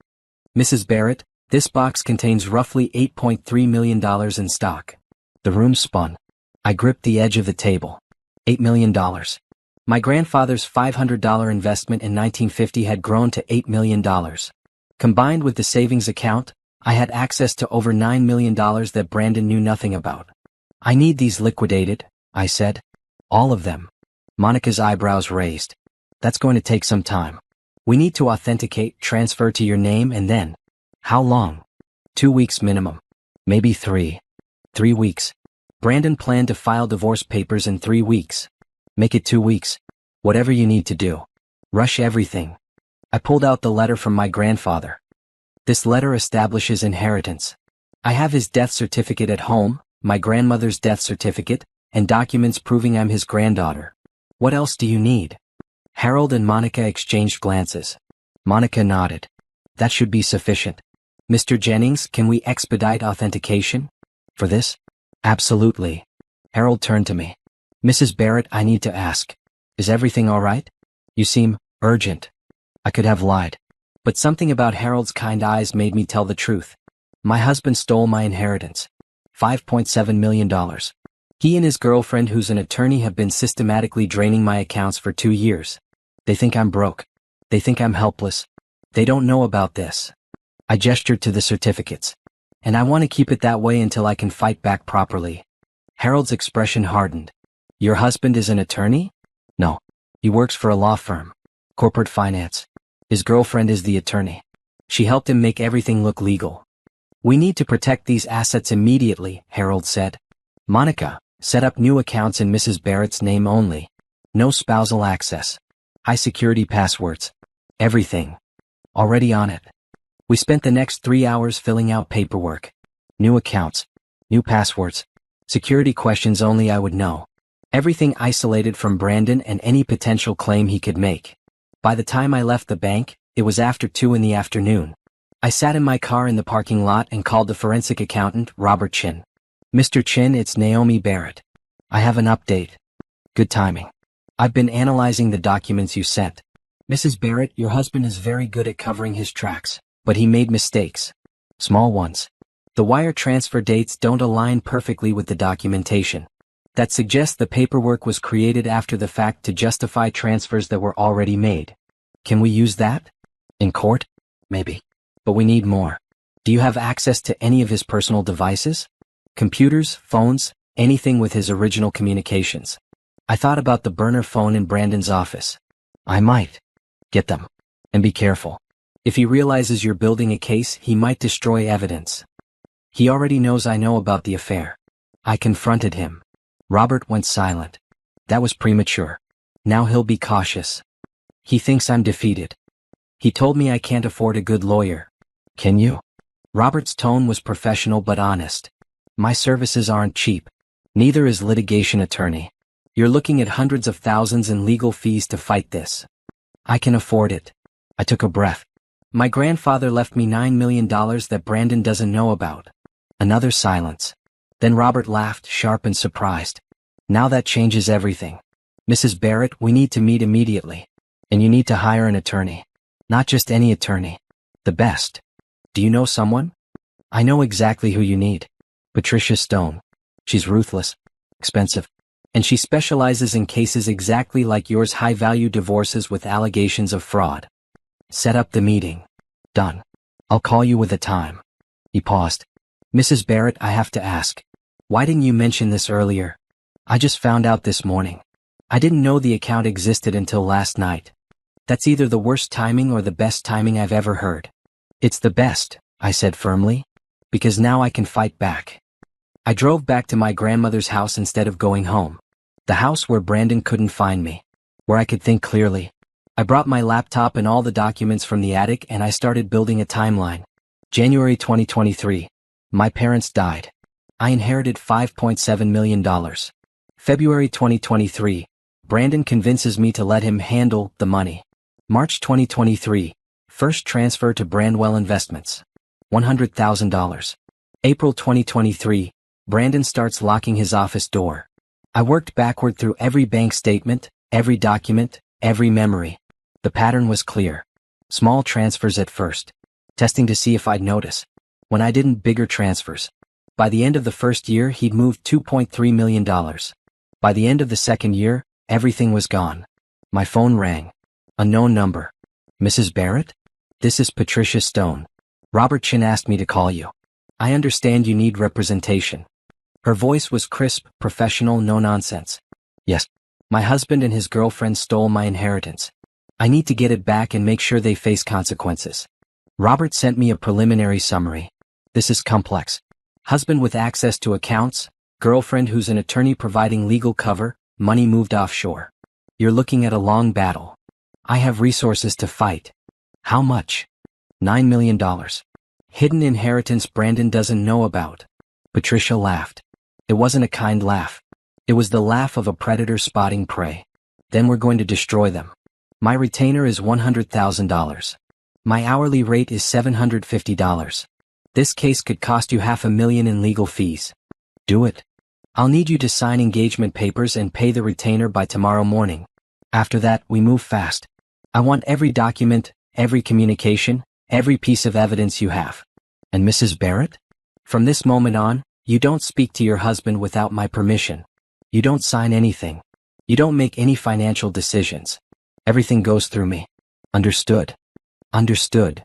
Mrs. Barrett, this box contains roughly $8.3 million in stock. The room spun. I gripped the edge of the table. $8 million. My grandfather's $500 investment in 1950 had grown to $8 million. Combined with the savings account, I had access to over $9 million that Brandon knew nothing about. I need these liquidated, I said. All of them. Monica's eyebrows raised. That's going to take some time. We need to authenticate, transfer to your name, and then. How long? 2 weeks minimum. Maybe 3. 3 weeks. Brandon planned to file divorce papers in 3 weeks. Make it 2 weeks. Whatever you need to do. Rush everything. I pulled out the letter from my grandfather. This letter establishes inheritance. I have his death certificate at home, my grandmother's death certificate, and documents proving I'm his granddaughter. What else do you need? Harold and Monica exchanged glances. Monica nodded. That should be sufficient. Mr. Jennings, can we expedite authentication? For this? Absolutely. Harold turned to me. Mrs. Barrett, I need to ask. Is everything all right? You seem urgent. I could have lied. But something about Harold's kind eyes made me tell the truth. My husband stole my inheritance. $5.7 million. He and his girlfriend, who's an attorney, have been systematically draining my accounts for 2 years. They think I'm broke. They think I'm helpless. They don't know about this. I gestured to the certificates. And I want to keep it that way until I can fight back properly. Harold's expression hardened. Your husband is an attorney? No. He works for a law firm. Corporate finance. His girlfriend is the attorney. She helped him make everything look legal. We need to protect these assets immediately, Harold said. Monica, set up new accounts in Mrs. Barrett's name only. No spousal access. High security passwords. Everything. Already on it. We spent the next 3 hours filling out paperwork. New accounts. New passwords. Security questions only I would know. Everything isolated from Brandon and any potential claim he could make. By the time I left the bank, it was after 2 in the afternoon. I sat in my car in the parking lot and called the forensic accountant, Robert Chin. Mr. Chin, it's Naomi Barrett. I have an update. Good timing. I've been analyzing the documents you sent. Mrs. Barrett, your husband is very good at covering his tracks, but he made mistakes. Small ones. The wire transfer dates don't align perfectly with the documentation. That suggests the paperwork was created after the fact to justify transfers that were already made. Can we use that? In court? Maybe. But we need more. Do you have access to any of his personal devices? Computers, phones, anything with his original communications? I thought about the burner phone in Brandon's office. I might. Get them. And be careful. If he realizes you're building a case, he might destroy evidence. He already knows I know about the affair. I confronted him. Robert went silent. That was premature. Now he'll be cautious. He thinks I'm defeated. He told me I can't afford a good lawyer. Can you? Robert's tone was professional but honest. My services aren't cheap. Neither is litigation attorney. You're looking at hundreds of thousands in legal fees to fight this. I can afford it. I took a breath. My grandfather left me $9 million that Brandon doesn't know about. Another silence. Then Robert laughed, sharp and surprised. Now that changes everything. Mrs. Barrett, we need to meet immediately. And you need to hire an attorney. Not just any attorney. The best. Do you know someone? I know exactly who you need. Patricia Stone. She's ruthless. Expensive. And she specializes in cases exactly like yours, high-value divorces with allegations of fraud. Set up the meeting. Done. I'll call you with a time. He paused. Mrs. Barrett, I have to ask. Why didn't you mention this earlier? I just found out this morning. I didn't know the account existed until last night. That's either the worst timing or the best timing I've ever heard. It's the best, I said firmly, because now I can fight back. I drove back to my grandmother's house instead of going home. The house where Brandon couldn't find me. Where I could think clearly. I brought my laptop and all the documents from the attic and I started building a timeline. January 2023. My parents died. I inherited $5.7 million. February 2023. Brandon convinces me to let him handle the money. March 2023. First transfer to Brandwell Investments. $100,000. April 2023, Brandon starts locking his office door. I worked backward through every bank statement, every document, every memory. The pattern was clear. Small transfers at first, testing to see if I'd notice. When I didn't, bigger transfers. By the end of the first year, he'd moved $2.3 million. By the end of the second year, everything was gone. My phone rang. Unknown number. Mrs. Barrett? This is Patricia Stone. Robert Chin asked me to call you. I understand you need representation. Her voice was crisp, professional, no nonsense. Yes. My husband and his girlfriend stole my inheritance. I need to get it back and make sure they face consequences. Robert sent me a preliminary summary. This is complex. Husband with access to accounts, girlfriend who's an attorney providing legal cover, money moved offshore. You're looking at a long battle. I have resources to fight. How much? $9 million. Hidden inheritance Brandon doesn't know about. Patricia laughed. It wasn't a kind laugh. It was the laugh of a predator spotting prey. Then we're going to destroy them. My retainer is $100,000. My hourly rate is $750. This case could cost you $500,000 in legal fees. Do it. I'll need you to sign engagement papers and pay the retainer by tomorrow morning. After that, we move fast. I want every document, every communication, every piece of evidence you have. And Mrs. Barrett? From this moment on, you don't speak to your husband without my permission. You don't sign anything. You don't make any financial decisions. Everything goes through me. Understood? Understood.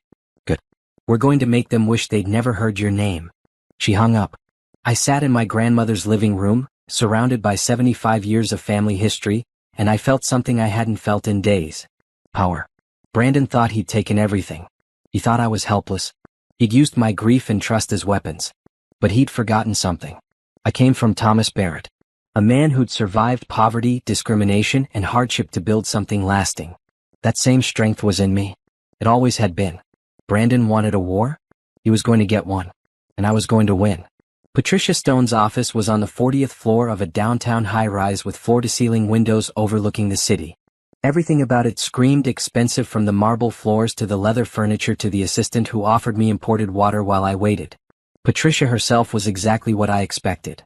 Good. We're going to make them wish they'd never heard your name. She hung up. I sat in my grandmother's living room, surrounded by 75 years of family history, and I felt something I hadn't felt in days. Power. Brandon thought he'd taken everything. He thought I was helpless. He'd used my grief and trust as weapons. But he'd forgotten something. I came from Thomas Barrett. A man who'd survived poverty, discrimination, and hardship to build something lasting. That same strength was in me. It always had been. Brandon wanted a war? He was going to get one. And I was going to win. Patricia Stone's office was on the 40th floor of a downtown high-rise with floor-to-ceiling windows overlooking the city. Everything about it screamed expensive, from the marble floors to the leather furniture to the assistant who offered me imported water while I waited. Patricia herself was exactly what I expected.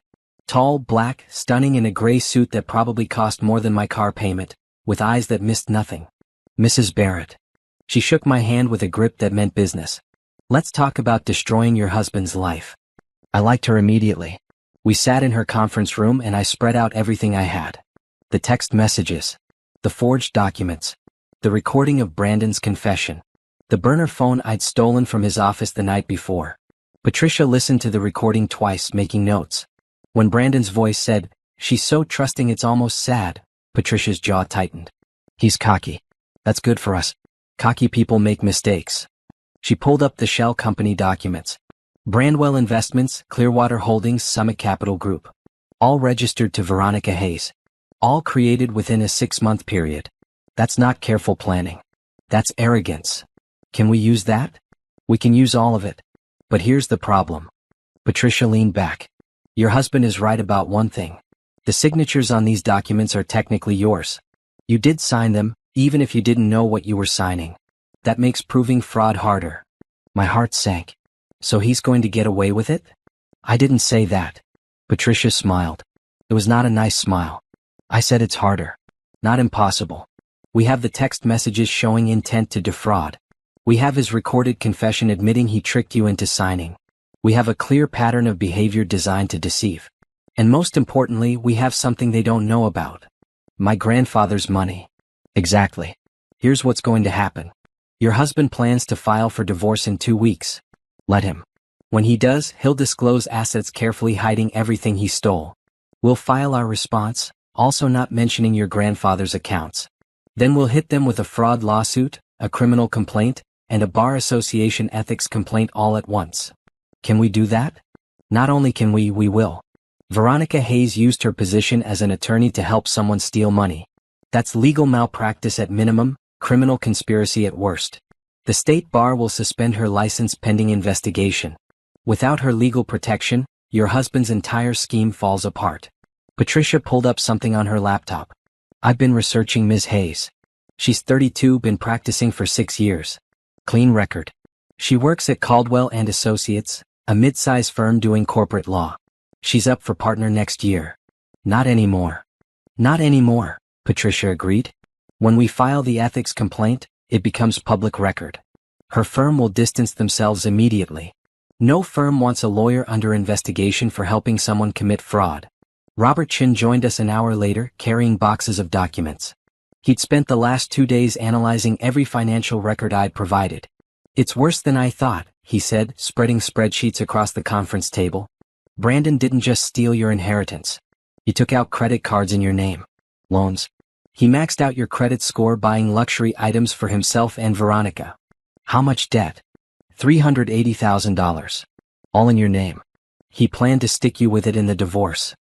Tall, black, stunning in a gray suit that probably cost more than my car payment, with eyes that missed nothing. Mrs. Barrett. She shook my hand with a grip that meant business. Let's talk about destroying your husband's life. I liked her immediately. We sat in her conference room and I spread out everything I had. The text messages. The forged documents. The recording of Brandon's confession. The burner phone I'd stolen from his office the night before. Patricia listened to the recording twice, making notes. When Brandon's voice said, "She's so trusting it's almost sad," Patricia's jaw tightened. He's cocky. That's good for us. Cocky people make mistakes. She pulled up the shell company documents. Brandwell Investments, Clearwater Holdings, Summit Capital Group. All registered to Veronica Hayes. All created within a 6-month period. That's not careful planning. That's arrogance. Can we use that? We can use all of it. But here's the problem. Patricia leaned back. Your husband is right about one thing. The signatures on these documents are technically yours. You did sign them, even if you didn't know what you were signing. That makes proving fraud harder. My heart sank. So he's going to get away with it? I didn't say that. Patricia smiled. It was not a nice smile. I said it's harder. Not impossible. We have the text messages showing intent to defraud. We have his recorded confession admitting he tricked you into signing. We have a clear pattern of behavior designed to deceive. And most importantly, we have something they don't know about. My grandfather's money. Exactly. Here's what's going to happen. Your husband plans to file for divorce in 2 weeks. Let him. When he does, he'll disclose assets, carefully hiding everything he stole. We'll file our response, also not mentioning your grandfather's accounts. Then we'll hit them with a fraud lawsuit, a criminal complaint, and a bar association ethics complaint all at once. Can we do that? Not only can we will. Veronica Hayes used her position as an attorney to help someone steal money. That's legal malpractice at minimum, criminal conspiracy at worst. The state bar will suspend her license pending investigation. Without her legal protection, your husband's entire scheme falls apart. Patricia pulled up something on her laptop. I've been researching Ms. Hayes. She's 32, been practicing for 6 years. Clean record. She works at Caldwell and Associates, a mid-size firm doing corporate law. She's up for partner next year. Not anymore. Not anymore, Patricia agreed. When we file the ethics complaint, it becomes public record. Her firm will distance themselves immediately. No firm wants a lawyer under investigation for helping someone commit fraud. Robert Chin joined us an hour later, carrying boxes of documents. He'd spent the last 2 days analyzing every financial record I'd provided. It's worse than I thought, he said, spreading spreadsheets across the conference table. Brandon didn't just steal your inheritance. He took out credit cards in your name. Loans. He maxed out your credit score buying luxury items for himself and Veronica. How much debt? $380,000. All in your name. He planned to stick you with it in the divorce.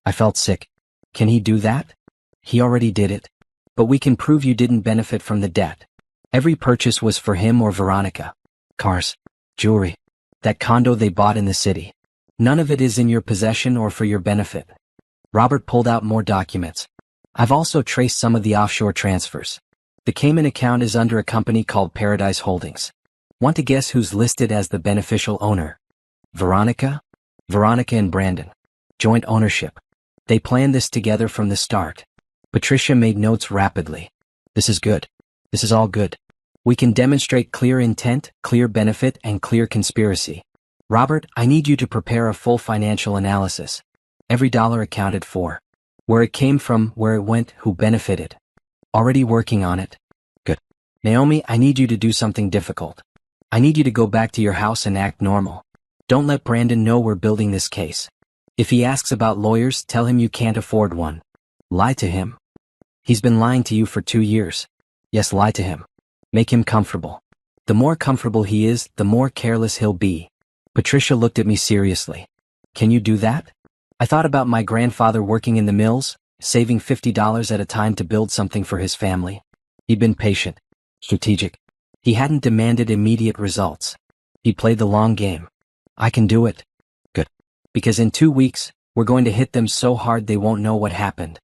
I felt sick. Can he do that? He already did it. But we can prove you didn't benefit from the debt. Every purchase was for him or Veronica. Cars. Jewelry. That condo they bought in the city. None of it is in your possession or for your benefit. Robert pulled out more documents. I've also traced some of the offshore transfers. The Cayman account is under a company called Paradise Holdings. Want to guess who's listed as the beneficial owner? Veronica? Veronica and Brandon. Joint ownership. They planned this together from the start. Patricia made notes rapidly. This is good. This is all good. We can demonstrate clear intent, clear benefit, and clear conspiracy. Robert, I need you to prepare a full financial analysis. Every dollar accounted for. Where it came from, where it went, who benefited. Already working on it. Good. Naomi, I need you to do something difficult. I need you to go back to your house and act normal. Don't let Brandon know we're building this case. If he asks about lawyers, tell him you can't afford one. Lie to him. He's been lying to you for 2 years. Yes, lie to him. Make him comfortable. The more comfortable he is, the more careless he'll be. Patricia looked at me seriously. Can you do that? I thought about my grandfather working in the mills, saving $50 at a time to build something for his family. He'd been patient, strategic. He hadn't demanded immediate results. He played the long game. I can do it. Good. Because in 2 weeks, we're going to hit them so hard they won't know what happened.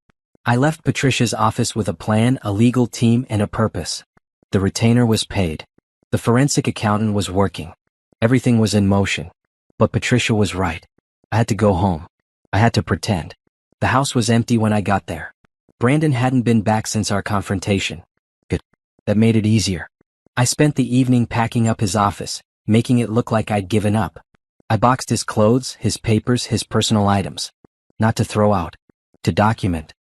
I left Patricia's office with a plan, a legal team, and a purpose. The retainer was paid. The forensic accountant was working. Everything was in motion. But Patricia was right. I had to go home. I had to pretend. The house was empty when I got there. Brandon hadn't been back since our confrontation. Good. That made it easier. I spent the evening packing up his office, making it look like I'd given up. I boxed his clothes, his papers, his personal items. Not to throw out. To document.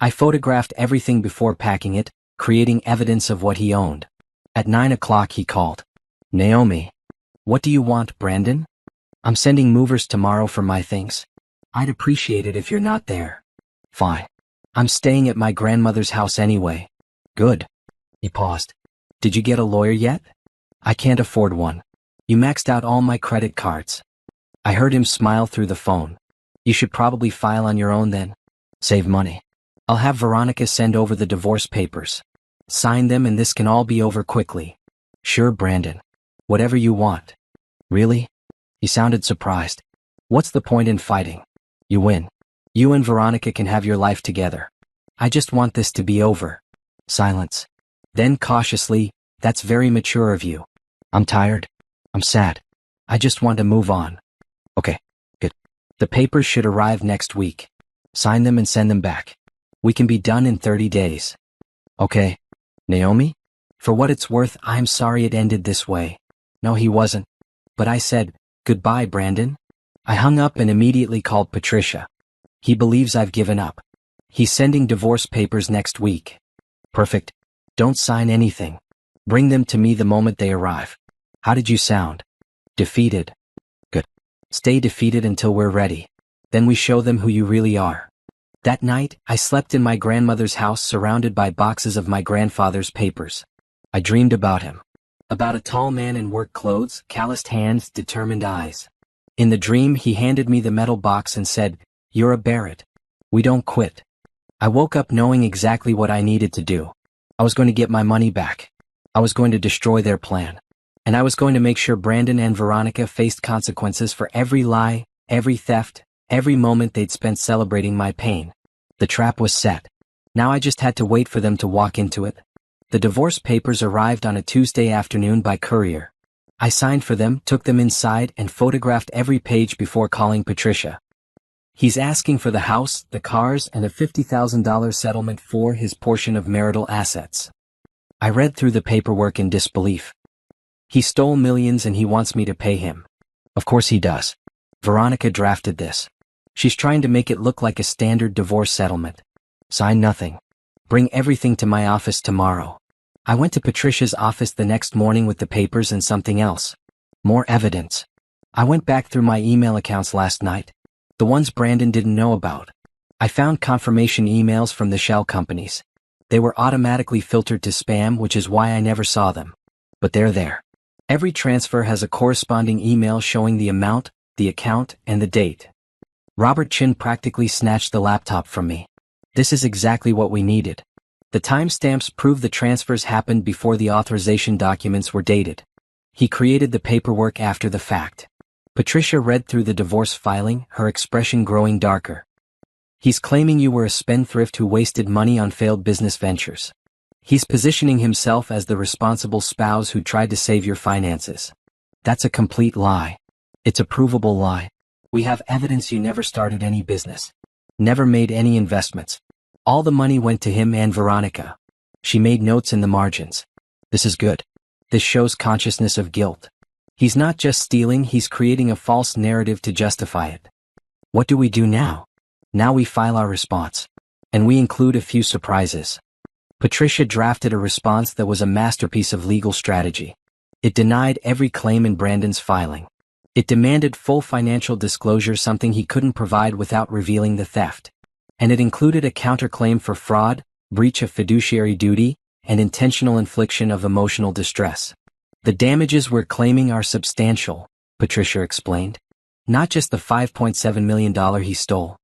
I photographed everything before packing it, creating evidence of what he owned. At 9 o'clock he called. Naomi. What do you want, Brandon? I'm sending movers tomorrow for my things. I'd appreciate it if you're not there. Fine. I'm staying at my grandmother's house anyway. Good. He paused. Did you get a lawyer yet? I can't afford one. You maxed out all my credit cards. I heard him smile through the phone. You should probably file on your own then. Save money. I'll have Veronica send over the divorce papers. Sign them and this can all be over quickly. Sure, Brandon. Whatever you want. Really? He sounded surprised. What's the point in fighting? You win. You and Veronica can have your life together. I just want this to be over. Silence. Then cautiously, that's very mature of you. I'm tired. I'm sad. I just want to move on. Okay, good. The papers should arrive next week. Sign them and send them back. We can be done in 30 days. Okay. Naomi? For what it's worth, I'm sorry it ended this way. No, he wasn't. But I said, goodbye, Brandon. I hung up and immediately called Patricia. He believes I've given up. He's sending divorce papers next week. Perfect. Don't sign anything. Bring them to me the moment they arrive. How did you sound? Defeated. Good. Stay defeated until we're ready. Then we show them who you really are. That night, I slept in my grandmother's house surrounded by boxes of my grandfather's papers. I dreamed about him. About a tall man in work clothes, calloused hands, determined eyes. In the dream, he handed me the metal box and said, "You're a Barrett. We don't quit." I woke up knowing exactly what I needed to do. I was going to get my money back. I was going to destroy their plan. And I was going to make sure Brandon and Veronica faced consequences for every lie, every theft, every moment they'd spent celebrating my pain. The trap was set. Now I just had to wait for them to walk into it. The divorce papers arrived on a Tuesday afternoon by courier. I signed for them, took them inside, and photographed every page before calling Patricia. He's asking for the house, the cars, and a $50,000 settlement for his portion of marital assets. I read through the paperwork in disbelief. He stole millions and he wants me to pay him. Of course he does. Veronica drafted this. She's trying to make it look like a standard divorce settlement. Sign nothing. Bring everything to my office tomorrow. I went to Patricia's office the next morning with the papers and something else. More evidence. I went back through my email accounts last night. The ones Brandon didn't know about. I found confirmation emails from the shell companies. They were automatically filtered to spam, which is why I never saw them. But they're there. Every transfer has a corresponding email showing the amount, the account, and the date. Robert Chin practically snatched the laptop from me. This is exactly what we needed. The timestamps prove the transfers happened before the authorization documents were dated. He created the paperwork after the fact. Patricia read through the divorce filing, her expression growing darker. He's claiming you were a spendthrift who wasted money on failed business ventures. He's positioning himself as the responsible spouse who tried to save your finances. That's a complete lie. It's a provable lie. We have evidence you never started any business. Never made any investments. All the money went to him and Veronica. She made notes in the margins. This is good. This shows consciousness of guilt. He's not just stealing, he's creating a false narrative to justify it. What do we do now? Now we file our response. And we include a few surprises. Patricia drafted a response that was a masterpiece of legal strategy. It denied every claim in Brandon's filing. It demanded full financial disclosure, something he couldn't provide without revealing the theft. And it included a counterclaim for fraud, breach of fiduciary duty, and intentional infliction of emotional distress. The damages we're claiming are substantial, Patricia explained. Not just the $5.7 million he stole.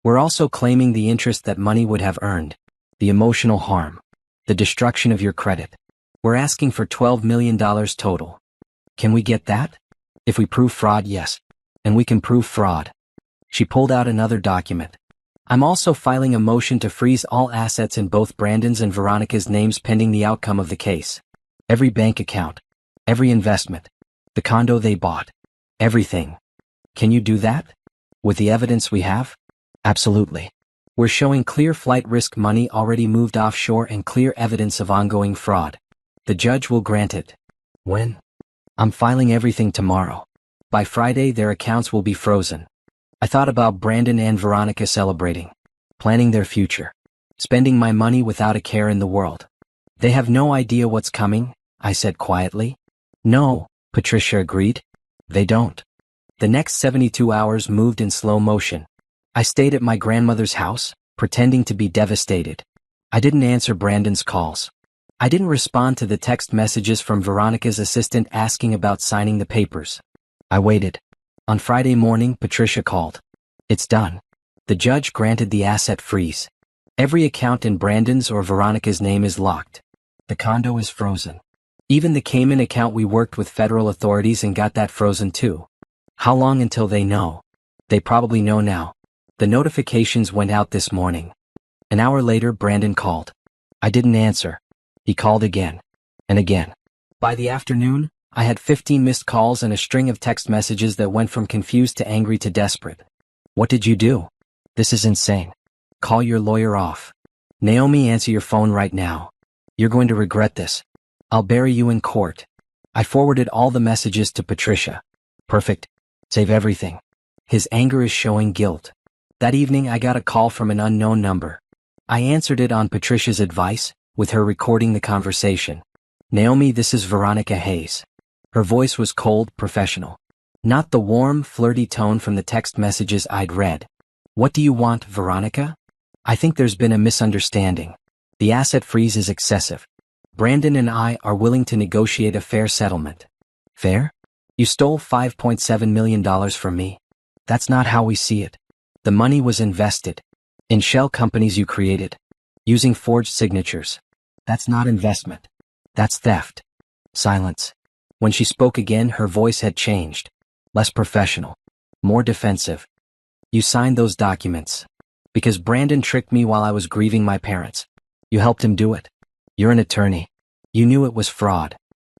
We're also claiming the interest that money would have earned, the emotional harm, the destruction of your credit. We're asking for $12 million total. Can we get that? If we prove fraud, yes. And we can prove fraud. She pulled out another document. I'm also filing a motion to freeze all assets in both Brandon's and Veronica's names pending the outcome of the case. Every bank account, every investment, the condo they bought, everything. Can you do that? With the evidence we have? Absolutely. We're showing clear flight risk money already moved offshore and clear evidence of ongoing fraud. The judge will grant it. When? I'm filing everything tomorrow. By Friday their accounts will be frozen. I thought about Brandon and Veronica celebrating, planning their future, spending my money without a care in the world. They have no idea what's coming, I said quietly. No, Patricia agreed. They don't. The next 72 hours moved in slow motion. I stayed at my grandmother's house, pretending to be devastated. I didn't answer Brandon's calls. I didn't respond to the text messages from Veronica's assistant asking about signing the papers. I waited. On Friday morning, Patricia called. It's done. The judge granted the asset freeze. Every account in Brandon's or Veronica's name is locked. The condo is frozen. Even the Cayman account, we worked with federal authorities and got that frozen too. How long until they know? They probably know now. The notifications went out this morning. An hour later, Brandon called. I didn't answer. He called again. And again. By the afternoon, I had 15 missed calls and a string of text messages that went from confused to angry to desperate. What did you do? This is insane. Call your lawyer off. Naomi, answer your phone right now. You're going to regret this. I'll bury you in court. I forwarded all the messages to Patricia. Perfect. Save everything. His anger is showing guilt. That evening I got a call from an unknown number. I answered it on Patricia's advice, with her recording the conversation. Naomi, this is Veronica Hayes. Her voice was cold, professional. Not the warm, flirty tone from the text messages I'd read. What do you want, Veronica? I think there's been a misunderstanding. The asset freeze is excessive. Brandon and I are willing to negotiate a fair settlement. Fair? You stole $5.7 million from me. That's not how we see it. The money was invested. In shell companies you created. Using forged signatures. That's not investment. That's theft. Silence. When she spoke again, her voice had changed. Less professional. More defensive. You signed those documents. Because Brandon tricked me while I was grieving my parents. You helped him do it. You're an attorney. You knew it was fraud.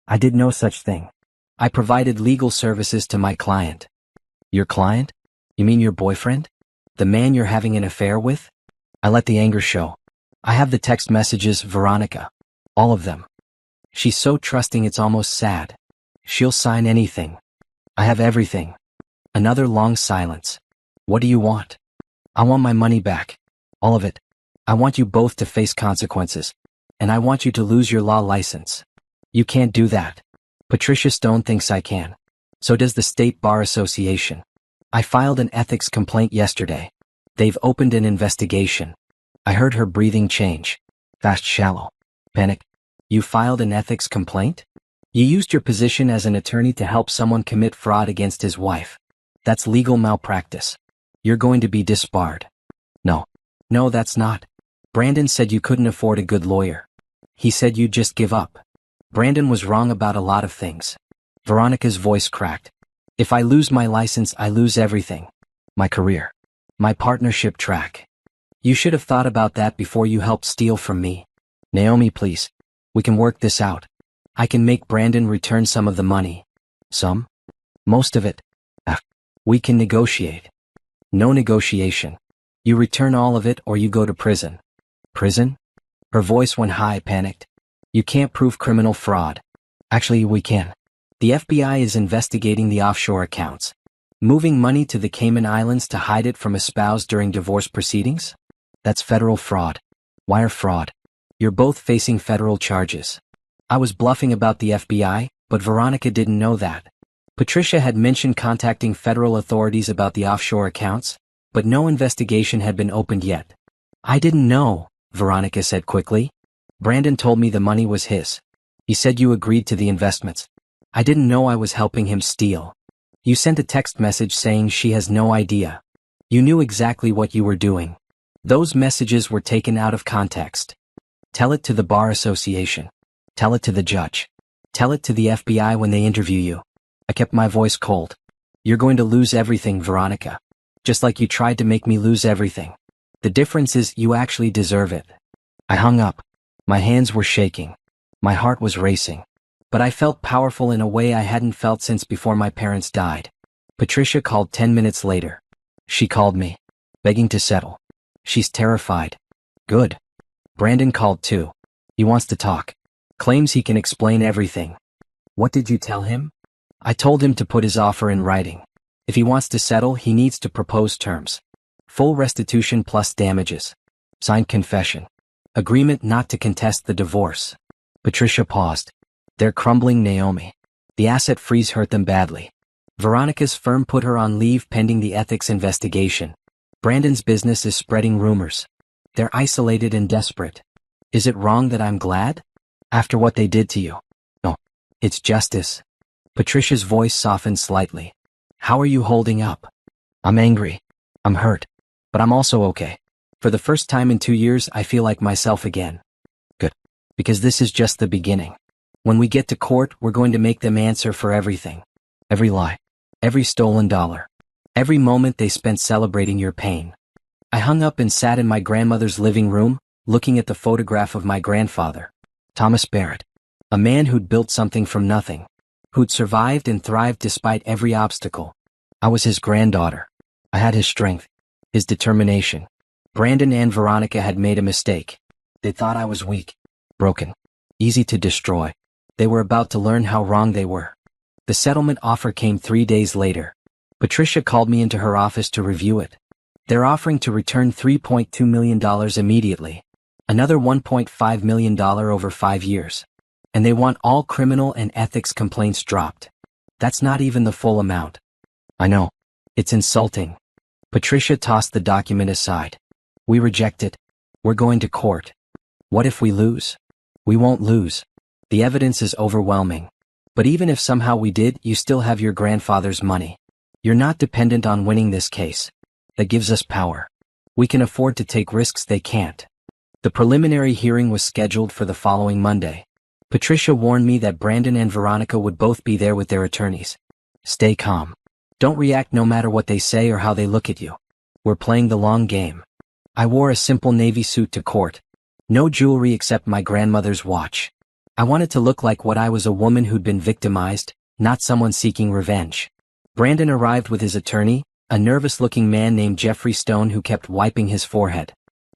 I did no such thing. I provided legal services to my client. Your client? You mean your boyfriend? The man you're having an affair with? I let the anger show. I have the text messages, Veronica. All of them. She's so trusting it's almost sad. She'll sign anything. I have everything. Another long silence. What do you want? I want my money back. All of it. I want you both to face consequences. And I want you to lose your law license. You can't do that. Patricia Stone thinks I can. So does the State Bar Association. I filed an ethics complaint yesterday. They've opened an investigation. I heard her breathing change. Fast, shallow. Panic. You filed an ethics complaint? You used your position as an attorney to help someone commit fraud against his wife. That's legal malpractice. You're going to be disbarred. No. No, that's not. Brandon said you couldn't afford a good lawyer. He said you'd just give up. Brandon was wrong about a lot of things. Veronica's voice cracked. If I lose my license, I lose everything. My career. My partnership track. You should have thought about that before you helped steal from me. Naomi, please. We can work this out. I can make Brandon return some of the money. Some? Most of it. We can negotiate. No negotiation. You return all of it or you go to prison. Prison? Her voice went high, panicked. You can't prove criminal fraud. Actually, we can. The FBI is investigating the offshore accounts. Moving money to the Cayman Islands to hide it from a spouse during divorce proceedings? That's federal fraud. Wire fraud. You're both facing federal charges. I was bluffing about the FBI, but Veronica didn't know that. Patricia had mentioned contacting federal authorities about the offshore accounts, but no investigation had been opened yet. I didn't know, Veronica said quickly. Brandon told me the money was his. He said you agreed to the investments. I didn't know I was helping him steal. You sent a text message saying she has no idea. You knew exactly what you were doing. Those messages were taken out of context. Tell it to the Bar Association. Tell it to the judge. Tell it to the FBI when they interview you. I kept my voice cold. You're going to lose everything, Veronica. Just like you tried to make me lose everything. The difference is you actually deserve it. I hung up. My hands were shaking. My heart was racing. But I felt powerful in a way I hadn't felt since before my parents died. Patricia called 10 minutes later. She called me, begging to settle. She's terrified. Good. Brandon called too. He wants to talk. Claims he can explain everything. What did you tell him? I told him to put his offer in writing. If he wants to settle, he needs to propose terms. Full restitution plus damages. Signed confession. Agreement not to contest the divorce. Patricia paused. They're crumbling, Naomi. The asset freeze hurt them badly. Veronica's firm put her on leave pending the ethics investigation. Brandon's business is spreading rumors. They're isolated and desperate. Is it wrong that I'm glad? After what they did to you? No. It's justice. Patricia's voice softened slightly. How are you holding up? I'm angry. I'm hurt. But I'm also okay. For the first time in 2 years, I feel like myself again. Good. Because this is just the beginning. When we get to court, we're going to make them answer for everything. Every lie. Every stolen dollar. Every moment they spent celebrating your pain. I hung up and sat in my grandmother's living room, looking at the photograph of my grandfather. Thomas Barrett. A man who'd built something from nothing. Who'd survived and thrived despite every obstacle. I was his granddaughter. I had his strength. His determination. Brandon and Veronica had made a mistake. They thought I was weak. Broken. Easy to destroy. They were about to learn how wrong they were. The settlement offer came 3 days later. Patricia called me into her office to review it. They're offering to return $3.2 million immediately. Another $1.5 million over 5 years. And they want all criminal and ethics complaints dropped. That's not even the full amount. I know. It's insulting. Patricia tossed the document aside. We reject it. We're going to court. What if we lose? We won't lose. The evidence is overwhelming. But even if somehow we did, you still have your grandfather's money. You're not dependent on winning this case. That gives us power. We can afford to take risks they can't. The preliminary hearing was scheduled for the following Monday. Patricia warned me that Brandon and Veronica would both be there with their attorneys. Stay calm. Don't react no matter what they say or how they look at you. We're playing the long game. I wore a simple navy suit to court. No jewelry except my grandmother's watch. I wanted to look like what I was, a woman who'd been victimized, not someone seeking revenge. Brandon arrived with his attorney, a nervous-looking man named Jeffrey Stone who kept wiping his forehead.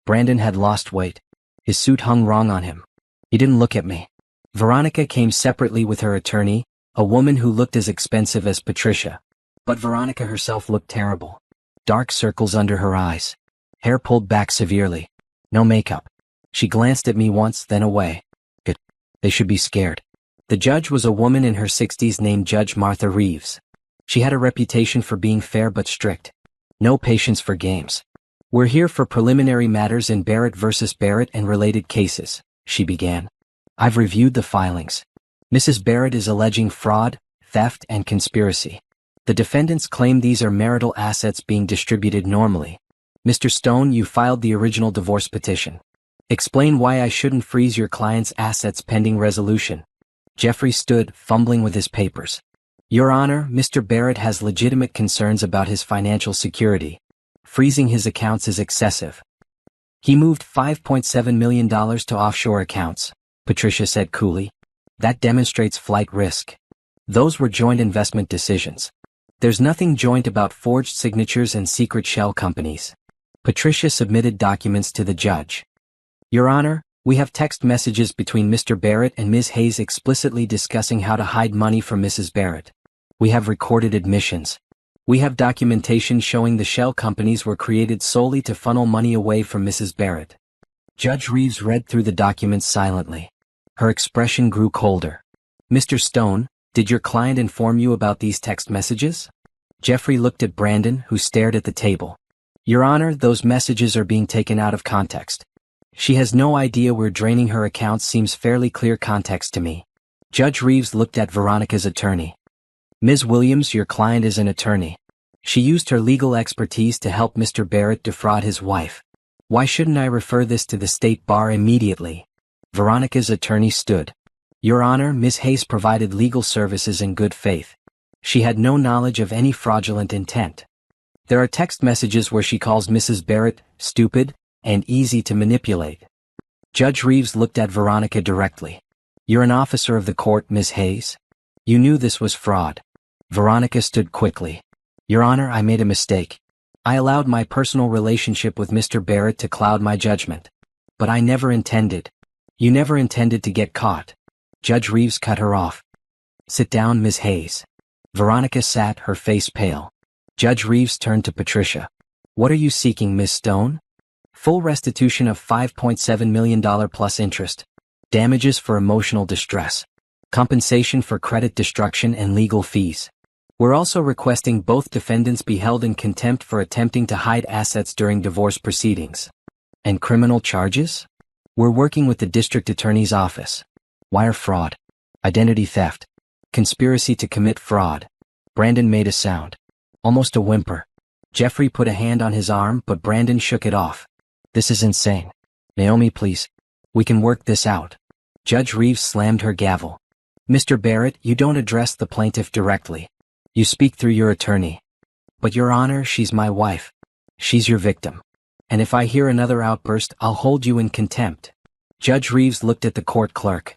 Brandon had lost weight. His suit hung wrong on him. He didn't look at me. Veronica came separately with her attorney, a woman who looked as expensive as Patricia. But Veronica herself looked terrible. Dark circles under her eyes. Hair pulled back severely. No makeup. She glanced at me once, then away. Good. They should be scared. The judge was a woman in her 60s named Judge Martha Reeves. She had a reputation for being fair but strict. No patience for games. We're here for preliminary matters in Barrett versus Barrett and related cases, she began. I've reviewed the filings. Mrs. Barrett is alleging fraud, theft, and conspiracy. The defendants claim these are marital assets being distributed normally. Mr. Stone, you filed the original divorce petition. Explain why I shouldn't freeze your client's assets pending resolution. Jeffrey stood, fumbling with his papers. Your Honor, Mr. Barrett has legitimate concerns about his financial security. Freezing his accounts is excessive. He moved $5.7 million to offshore accounts, Patricia said coolly. That demonstrates flight risk. Those were joint investment decisions. There's nothing joint about forged signatures and secret shell companies. Patricia submitted documents to the judge. Your Honor, we have text messages between Mr. Barrett and Ms. Hayes explicitly discussing how to hide money from Mrs. Barrett. We have recorded admissions. We have documentation showing the shell companies were created solely to funnel money away from Mrs. Barrett. Judge Reeves read through the documents silently. Her expression grew colder. Mr. Stone, did your client inform you about these text messages? Jeffrey looked at Brandon, who stared at the table. Your Honor, those messages are being taken out of context. She has no idea we're draining her accounts seems fairly clear context to me. Judge Reeves looked at Veronica's attorney. Ms. Williams, your client is an attorney. She used her legal expertise to help Mr. Barrett defraud his wife. Why shouldn't I refer this to the state bar immediately? Veronica's attorney stood. Your Honor, Ms. Hayes provided legal services in good faith. She had no knowledge of any fraudulent intent. There are text messages where she calls Mrs. Barrett stupid and easy to manipulate. Judge Reeves looked at Veronica directly. You're an officer of the court, Ms. Hayes. You knew this was fraud. Veronica stood quickly. Your Honor, I made a mistake. I allowed my personal relationship with Mr. Barrett to cloud my judgment. But I never intended. You never intended to get caught. Judge Reeves cut her off. Sit down, Ms. Hayes. Veronica sat, her face pale. Judge Reeves turned to Patricia. What are you seeking, Ms. Stone? Full restitution of $5.7 million plus interest. Damages for emotional distress. Compensation for credit destruction and legal fees. We're also requesting both defendants be held in contempt for attempting to hide assets during divorce proceedings. And criminal charges? We're working with the district attorney's office. Wire fraud. Identity theft. Conspiracy to commit fraud. Brandon made a sound. Almost a whimper. Jeffrey put a hand on his arm, but Brandon shook it off. This is insane. Naomi, please. We can work this out. Judge Reeves slammed her gavel. Mr. Barrett, you don't address the plaintiff directly. You speak through your attorney. But Your Honor, she's my wife. She's your victim. And if I hear another outburst, I'll hold you in contempt. Judge Reeves looked at the court clerk.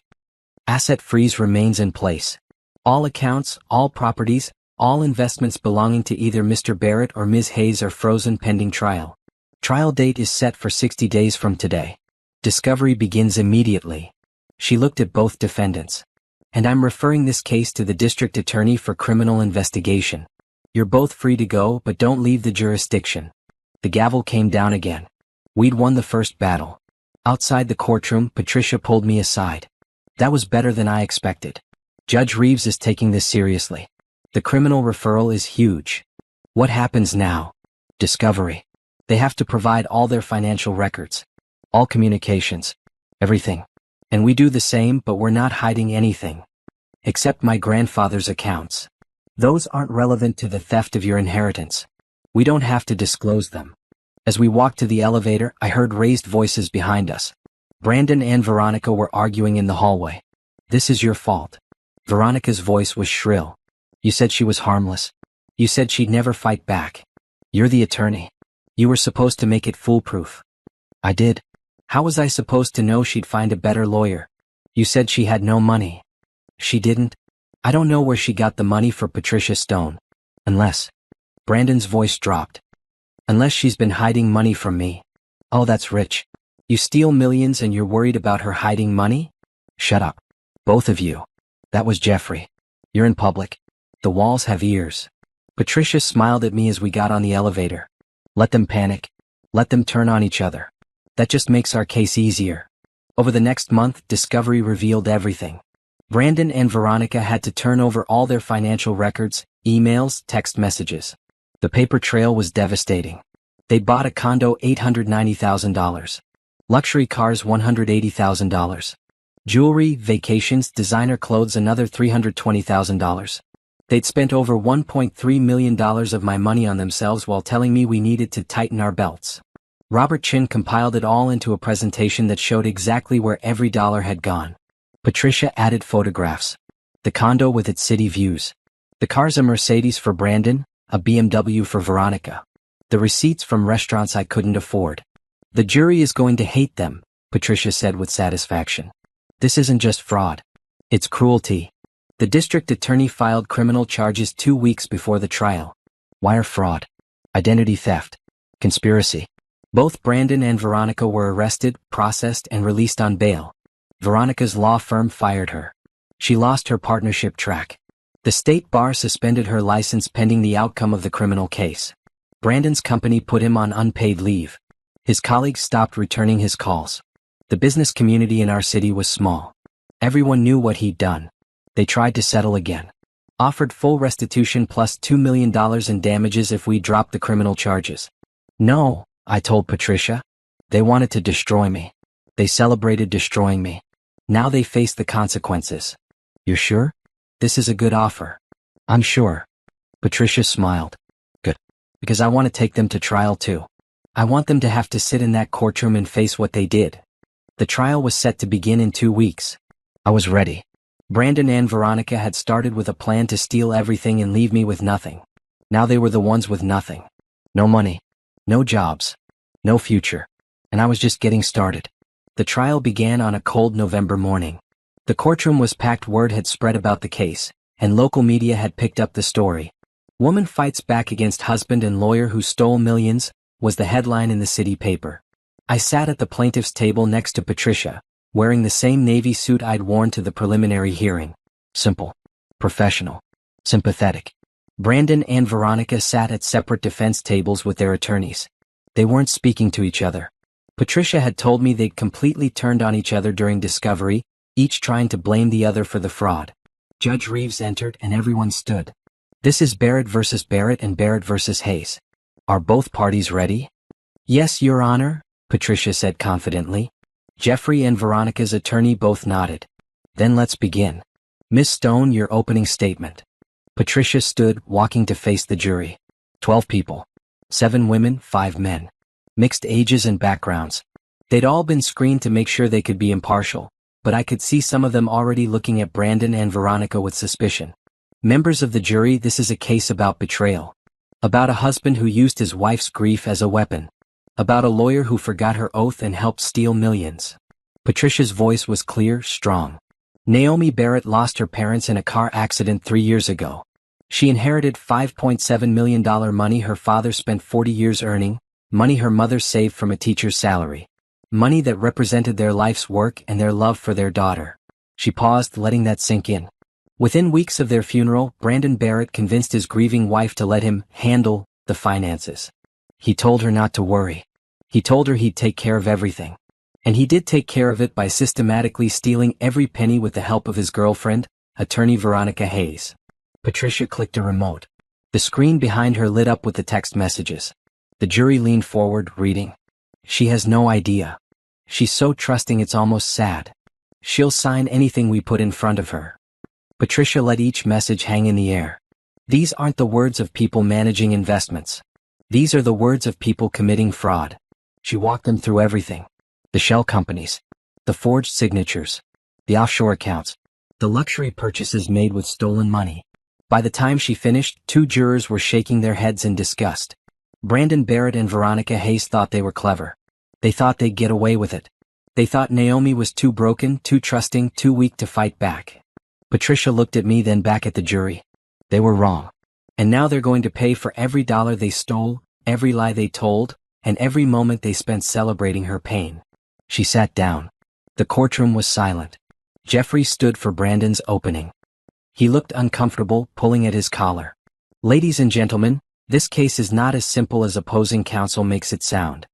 Asset freeze remains in place. All accounts, all properties, all investments belonging to either Mr. Barrett or Ms. Hayes are frozen pending trial. Trial date is set for 60 days from today. Discovery begins immediately. She looked at both defendants. And I'm referring this case to the district attorney for criminal investigation. You're both free to go, but don't leave the jurisdiction. The gavel came down again. We'd won the first battle. Outside the courtroom, Patricia pulled me aside. That was better than I expected. Judge Reeves is taking this seriously. The criminal referral is huge. What happens now? Discovery. They have to provide all their financial records. All communications. Everything. And we do the same, but we're not hiding anything. Except my grandfather's accounts. Those aren't relevant to the theft of your inheritance. We don't have to disclose them. As we walked to the elevator, I heard raised voices behind us. Brandon and Veronica were arguing in the hallway. This is your fault. Veronica's voice was shrill. You said she was harmless. You said she'd never fight back. You're the attorney. You were supposed to make it foolproof. I did. How was I supposed to know she'd find a better lawyer? You said she had no money. She didn't. I don't know where she got the money for Patricia Stone. Unless. Brandon's voice dropped. Unless she's been hiding money from me. Oh, that's rich. You steal millions and you're worried about her hiding money? Shut up. Both of you. That was Jeffrey. You're in public. The walls have ears. Patricia smiled at me as we got on the elevator. Let them panic. Let them turn on each other. That just makes our case easier. Over the next month, Discovery revealed everything. Brandon and Veronica had to turn over all their financial records, emails, text messages. The paper trail was devastating. They bought a condo $890,000. Luxury cars $180,000. Jewelry, vacations, designer clothes another $320,000. They'd spent over $1.3 million of my money on themselves while telling me we needed to tighten our belts. Robert Chin compiled it all into a presentation that showed exactly where every dollar had gone. Patricia added photographs. The condo with its city views. The car's a Mercedes for Brandon, a BMW for Veronica. The receipts from restaurants I couldn't afford. The jury is going to hate them, Patricia said with satisfaction. This isn't just fraud. It's cruelty. The district attorney filed criminal charges 2 weeks before the trial. Wire fraud. Identity theft. Conspiracy. Both Brandon and Veronica were arrested, processed, and released on bail. Veronica's law firm fired her. She lost her partnership track. The state bar suspended her license pending the outcome of the criminal case. Brandon's company put him on unpaid leave. His colleagues stopped returning his calls. The business community in our city was small. Everyone knew what he'd done. They tried to settle again. Offered full restitution plus $2 million in damages if we dropped the criminal charges. No, I told Patricia. They wanted to destroy me. They celebrated destroying me. Now they face the consequences. You're sure? This is a good offer. I'm sure. Patricia smiled. Good. Because I want to take them to trial too. I want them to have to sit in that courtroom and face what they did. The trial was set to begin in 2 weeks. I was ready. Brandon and Veronica had started with a plan to steal everything and leave me with nothing. Now they were the ones with nothing. No money. No jobs. No future. And I was just getting started. The trial began on a cold November morning. The courtroom was packed. Word had spread about the case, and local media had picked up the story. Woman fights back against husband and lawyer who stole millions, was the headline in the city paper. I sat at the plaintiff's table next to Patricia, wearing the same navy suit I'd worn to the preliminary hearing. Simple. Professional. Sympathetic. Brandon and Veronica sat at separate defense tables with their attorneys. They weren't speaking to each other. Patricia had told me they'd completely turned on each other during discovery, each trying to blame the other for the fraud. Judge Reeves entered and everyone stood. This is Barrett versus Barrett and Barrett versus Hayes. Are both parties ready? Yes, Your Honor, Patricia said confidently. Jeffrey and Veronica's attorney both nodded. Then let's begin. Miss Stone, your opening statement. Patricia stood, walking to face the jury. 12 people. 7 women, 5 men. Mixed ages and backgrounds. They'd all been screened to make sure they could be impartial, but I could see some of them already looking at Brandon and Veronica with suspicion. Members of the jury, this is a case about betrayal. About a husband who used his wife's grief as a weapon. About a lawyer who forgot her oath and helped steal millions. Patricia's voice was clear, strong. Naomi Barrett lost her parents in a car accident 3 years ago. She inherited $5.7 million money her father spent 40 years earning, money her mother saved from a teacher's salary. Money that represented their life's work and their love for their daughter. She paused, letting that sink in. Within weeks of their funeral, Brandon Barrett convinced his grieving wife to let him handle the finances. He told her not to worry. He told her he'd take care of everything. And he did take care of it by systematically stealing every penny with the help of his girlfriend, attorney Veronica Hayes. Patricia clicked a remote. The screen behind her lit up with the text messages. The jury leaned forward, reading. She has no idea. She's so trusting it's almost sad. She'll sign anything we put in front of her. Patricia let each message hang in the air. These aren't the words of people managing investments. These are the words of people committing fraud. She walked them through everything. The shell companies. The forged signatures. The offshore accounts. The luxury purchases made with stolen money. By the time she finished, 2 jurors were shaking their heads in disgust. Brandon Barrett and Veronica Hayes thought they were clever. They thought they'd get away with it. They thought Naomi was too broken, too trusting, too weak to fight back. Patricia looked at me, then back at the jury. They were wrong. And now they're going to pay for every dollar they stole, every lie they told, and every moment they spent celebrating her pain. She sat down. The courtroom was silent. Jeffrey stood for Brandon's opening. He looked uncomfortable, pulling at his collar. Ladies and gentlemen, this case is not as simple as opposing counsel makes it sound.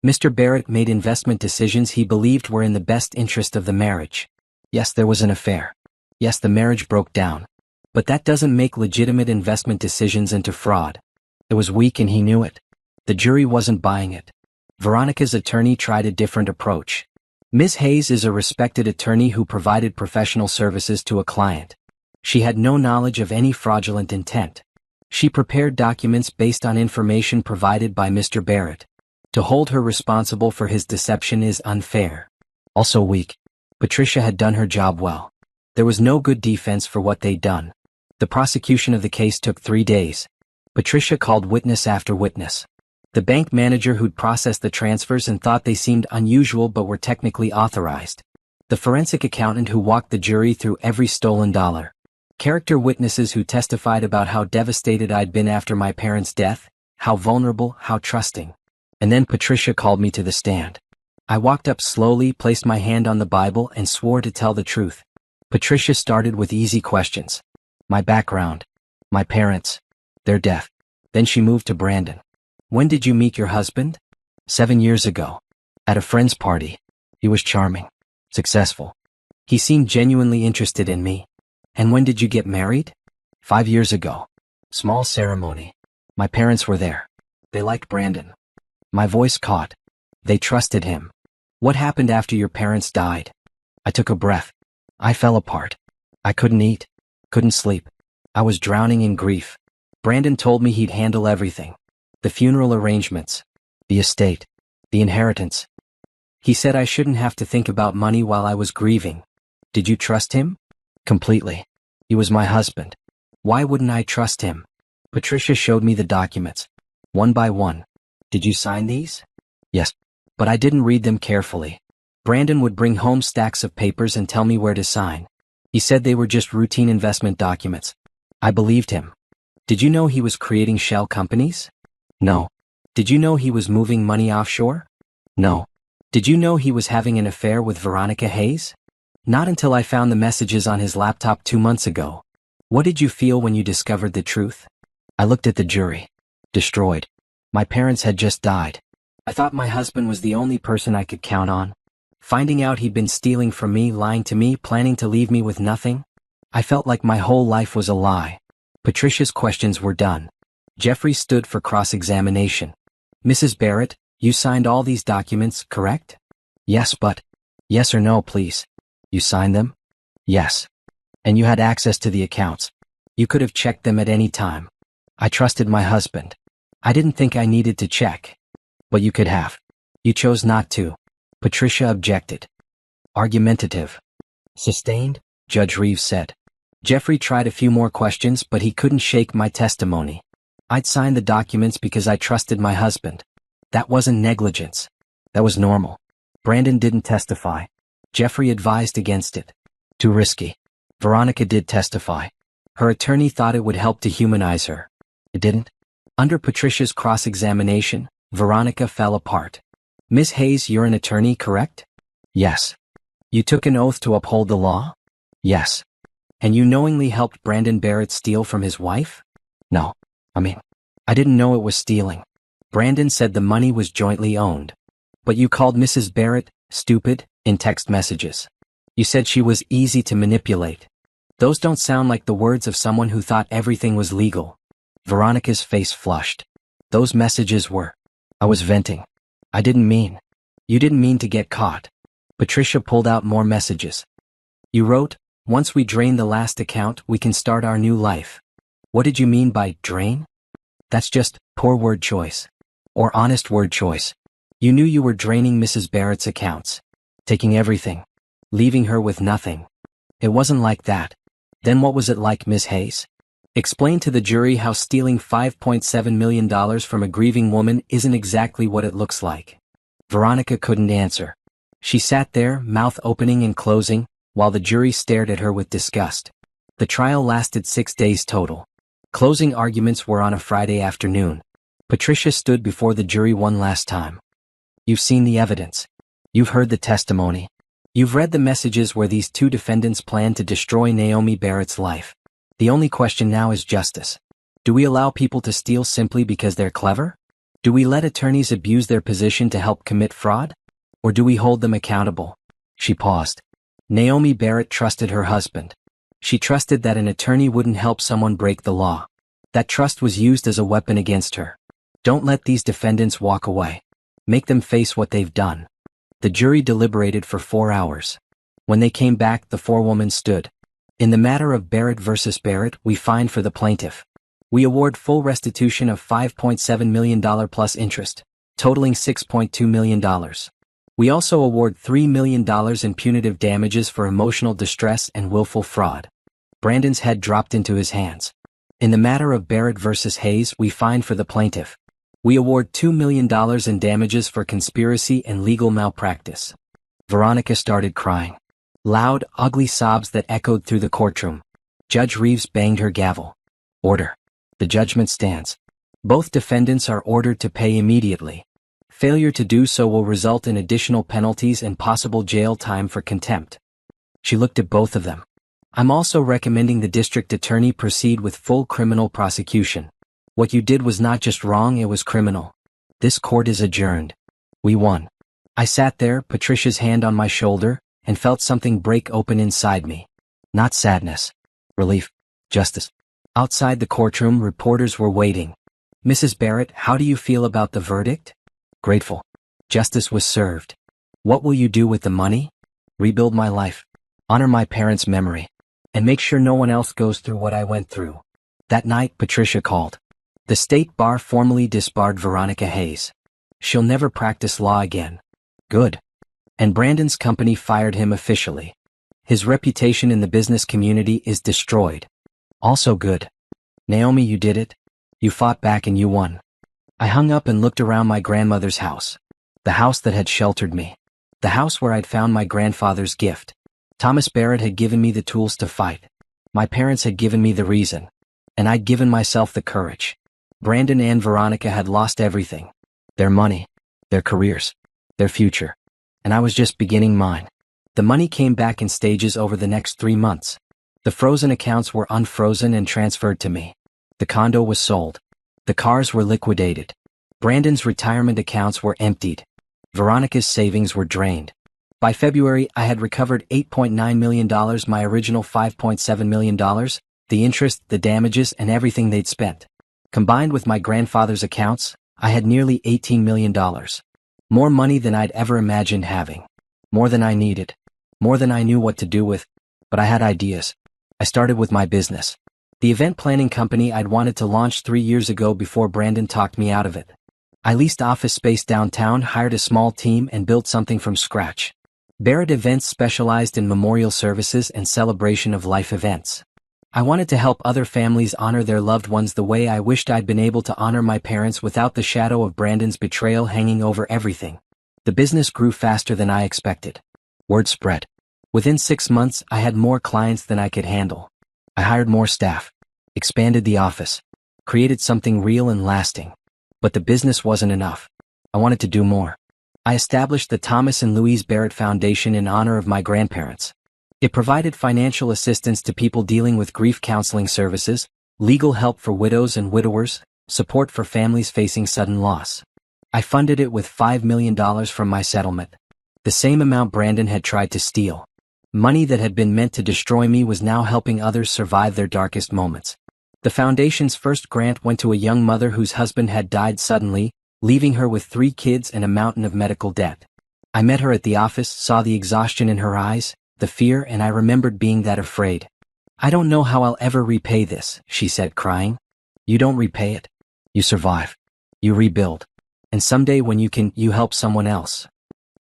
Mr. Barrett made investment decisions he believed were in the best interest of the marriage. Yes, there was an affair. Yes, the marriage broke down. But that doesn't make legitimate investment decisions into fraud. It was weak and he knew it. The jury wasn't buying it. Veronica's attorney tried a different approach. Ms. Hayes is a respected attorney who provided professional services to a client. She had no knowledge of any fraudulent intent. She prepared documents based on information provided by Mr. Barrett. To hold her responsible for his deception is unfair. Also weak. Patricia had done her job well. There was no good defense for what they'd done. The prosecution of the case took 3 days. Patricia called witness after witness. The bank manager who'd processed the transfers and thought they seemed unusual but were technically authorized. The forensic accountant who walked the jury through every stolen dollar. Character witnesses who testified about how devastated I'd been after my parents' death, how vulnerable, how trusting. And then Patricia called me to the stand. I walked up slowly, placed my hand on the Bible, and swore to tell the truth. Patricia started with easy questions. My background. My parents. Their death. Then she moved to Brandon. When did you meet your husband? 7 years ago. At a friend's party. He was charming. Successful. He seemed genuinely interested in me. And when did you get married? 5 years ago. Small ceremony. My parents were there. They liked Brandon. My voice caught. They trusted him. What happened after your parents died? I took a breath. I fell apart. I couldn't eat. Couldn't sleep. I was drowning in grief. Brandon told me he'd handle everything. The funeral arrangements. The estate. The inheritance. He said I shouldn't have to think about money while I was grieving. Did you trust him? Completely. He was my husband. Why wouldn't I trust him? Patricia showed me the documents. One by one. Did you sign these? Yes. But I didn't read them carefully. Brandon would bring home stacks of papers and tell me where to sign. He said they were just routine investment documents. I believed him. Did you know he was creating shell companies? No. Did you know he was moving money offshore? No. Did you know he was having an affair with Veronica Hayes? Not until I found the messages on his laptop 2 months ago. What did you feel when you discovered the truth? I looked at the jury. Destroyed. My parents had just died. I thought my husband was the only person I could count on. Finding out he'd been stealing from me, lying to me, planning to leave me with nothing. I felt like my whole life was a lie. Patricia's questions were done. Jeffrey stood for cross-examination. Mrs. Barrett, you signed all these documents, correct? Yes, but... Yes or no, please. You signed them? Yes. And you had access to the accounts. You could have checked them at any time. I trusted my husband. I didn't think I needed to check. But you could have. You chose not to. Patricia objected. Argumentative. Sustained, Judge Reeves said. Jeffrey tried a few more questions, but he couldn't shake my testimony. I'd signed the documents because I trusted my husband. That wasn't negligence. That was normal. Brandon didn't testify. Jeffrey advised against it. Too risky. Veronica did testify. Her attorney thought it would help to humanize her. It didn't. Under Patricia's cross-examination, Veronica fell apart. Ms. Hayes, you're an attorney, correct? Yes. You took an oath to uphold the law? Yes. And you knowingly helped Brandon Barrett steal from his wife? No. I didn't know it was stealing. Brandon said the money was jointly owned. But you called Mrs. Barrett stupid in text messages. You said she was easy to manipulate. Those don't sound like the words of someone who thought everything was legal. Veronica's face flushed. Those messages were. I was venting. I didn't mean. You didn't mean to get caught. Patricia pulled out more messages. You wrote, once we drain the last account, we can start our new life. What did you mean by drain? That's just poor word choice. Or honest word choice. You knew you were draining Mrs. Barrett's accounts. Taking everything. Leaving her with nothing. It wasn't like that. Then what was it like, Ms. Hayes? Explain to the jury how stealing $5.7 million from a grieving woman isn't exactly what it looks like. Veronica couldn't answer. She sat there, mouth opening and closing, while the jury stared at her with disgust. The trial lasted 6 days total. Closing arguments were on a Friday afternoon. Patricia stood before the jury one last time. You've seen the evidence. You've heard the testimony. You've read the messages where these two defendants plan to destroy Naomi Barrett's life. The only question now is justice. Do we allow people to steal simply because they're clever? Do we let attorneys abuse their position to help commit fraud? Or do we hold them accountable? She paused. Naomi Barrett trusted her husband. She trusted that an attorney wouldn't help someone break the law. That trust was used as a weapon against her. Don't let these defendants walk away. Make them face what they've done. The jury deliberated for 4 hours. When they came back, the forewoman stood. In the matter of Barrett versus Barrett, we find for the plaintiff. We award full restitution of $5.7 million plus interest, totaling $6.2 million. We also award $3 million in punitive damages for emotional distress and willful fraud. Brandon's head dropped into his hands. In the matter of Barrett versus Hayes, we find for the plaintiff. We award $2 million in damages for conspiracy and legal malpractice. Veronica started crying. Loud, ugly sobs that echoed through the courtroom. Judge Reeves banged her gavel. Order. The judgment stands. Both defendants are ordered to pay immediately. Failure to do so will result in additional penalties and possible jail time for contempt. She looked at both of them. I'm also recommending the district attorney proceed with full criminal prosecution. What you did was not just wrong, it was criminal. This court is adjourned. We won. I sat there, Patricia's hand on my shoulder, and felt something break open inside me. Not sadness. Relief. Justice. Outside the courtroom, reporters were waiting. Mrs. Barrett, how do you feel about the verdict? Grateful. Justice was served. What will you do with the money? Rebuild my life. Honor my parents' memory. And make sure no one else goes through what I went through. That night, Patricia called. The state bar formally disbarred Veronica Hayes. She'll never practice law again. Good. And Brandon's company fired him officially. His reputation in the business community is destroyed. Also good. Naomi, you did it. You fought back and you won. I hung up and looked around my grandmother's house. The house that had sheltered me. The house where I'd found my grandfather's gift. Thomas Barrett had given me the tools to fight. My parents had given me the reason. And I'd given myself the courage. Brandon and Veronica had lost everything. Their money. Their careers. Their future. And I was just beginning mine. The money came back in stages over the next 3 months. The frozen accounts were unfrozen and transferred to me. The condo was sold. The cars were liquidated. Brandon's retirement accounts were emptied. Veronica's savings were drained. By February, I had recovered $8.9 million, my original $5.7 million, the interest, the damages, and everything they'd spent. Combined with my grandfather's accounts, I had nearly $18 million. More money than I'd ever imagined having. More than I needed. More than I knew what to do with. But I had ideas. I started with my business. The event planning company I'd wanted to launch 3 years ago before Brandon talked me out of it. I leased office space downtown, hired a small team, and built something from scratch. Barrett Events specialized in memorial services and celebration of life events. I wanted to help other families honor their loved ones the way I wished I'd been able to honor my parents without the shadow of Brandon's betrayal hanging over everything. The business grew faster than I expected. Word spread. Within 6 months, I had more clients than I could handle. I hired more staff, expanded the office, created something real and lasting. But the business wasn't enough. I wanted to do more. I established the Thomas and Louise Barrett Foundation in honor of my grandparents. It provided financial assistance to people dealing with grief counseling services, legal help for widows and widowers, support for families facing sudden loss. I funded it with $5 million from my settlement. The same amount Brandon had tried to steal. Money that had been meant to destroy me was now helping others survive their darkest moments. The foundation's first grant went to a young mother whose husband had died suddenly, leaving her with 3 kids and a mountain of medical debt. I met her at the office, saw the exhaustion in her eyes, the fear, and I remembered being that afraid. I don't know how I'll ever repay this, she said, crying. You don't repay it. You survive. You rebuild. And someday when you can, you help someone else.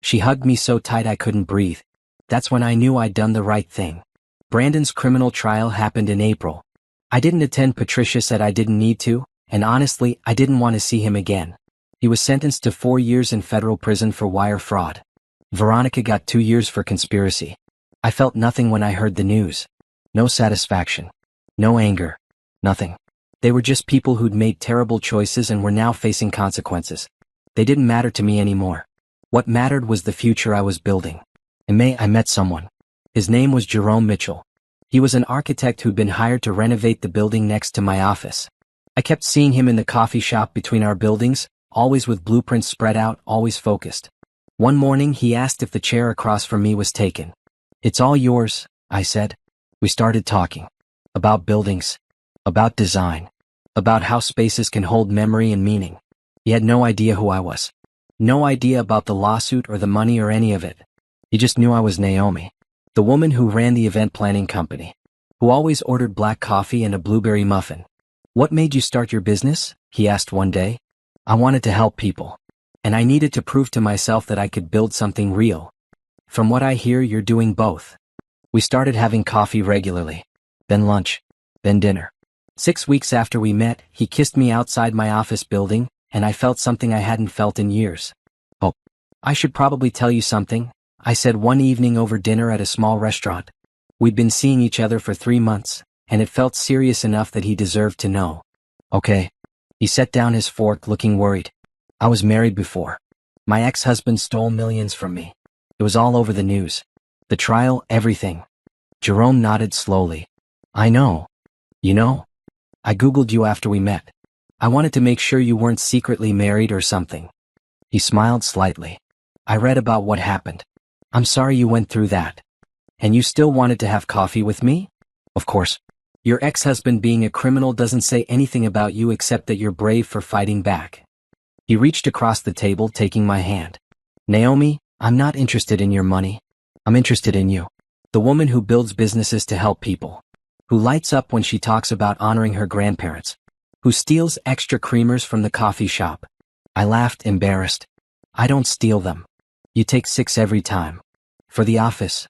She hugged me so tight I couldn't breathe. That's when I knew I'd done the right thing. Brandon's criminal trial happened in April. I didn't attend. Patricia said I didn't need to, and honestly, I didn't want to see him again. He was sentenced to 4 years in federal prison for wire fraud. Veronica got 2 years for conspiracy. I felt nothing when I heard the news. No satisfaction. No anger. Nothing. They were just people who'd made terrible choices and were now facing consequences. They didn't matter to me anymore. What mattered was the future I was building. In May, I met someone. His name was Jerome Mitchell. He was an architect who'd been hired to renovate the building next to my office. I kept seeing him in the coffee shop between our buildings, always with blueprints spread out, always focused. One morning, he asked if the chair across from me was taken. "It's all yours," I said. We started talking. About buildings. About design. About how spaces can hold memory and meaning. He had no idea who I was. No idea about the lawsuit or the money or any of it. He just knew I was Naomi, the woman who ran the event planning company, who always ordered black coffee and a blueberry muffin. "What made you start your business?" he asked one day. "I wanted to help people. And I needed to prove to myself that I could build something real. From what I hear, you're doing both." We started having coffee regularly. Then lunch. Then dinner. 6 weeks after we met, he kissed me outside my office building, and I felt something I hadn't felt in years. "Oh, I should probably tell you something," I said one evening over dinner at a small restaurant. We'd been seeing each other for 3 months, and it felt serious enough that he deserved to know. "Okay." He set down his fork, looking worried. "I was married before. My ex-husband stole millions from me. It was all over the news. The trial, everything." Jerome nodded slowly. "I know. You know? I Googled you after we met. I wanted to make sure you weren't secretly married or something." He smiled slightly. "I read about what happened. I'm sorry you went through that. And you still wanted to have coffee with me?" "Of course. Your ex-husband being a criminal doesn't say anything about you except that you're brave for fighting back." He reached across the table, taking my hand. "Naomi, I'm not interested in your money. I'm interested in you. The woman who builds businesses to help people. Who lights up when she talks about honoring her grandparents. Who steals extra creamers from the coffee shop." I laughed, embarrassed. "I don't steal them. You take 6 every time. For the office."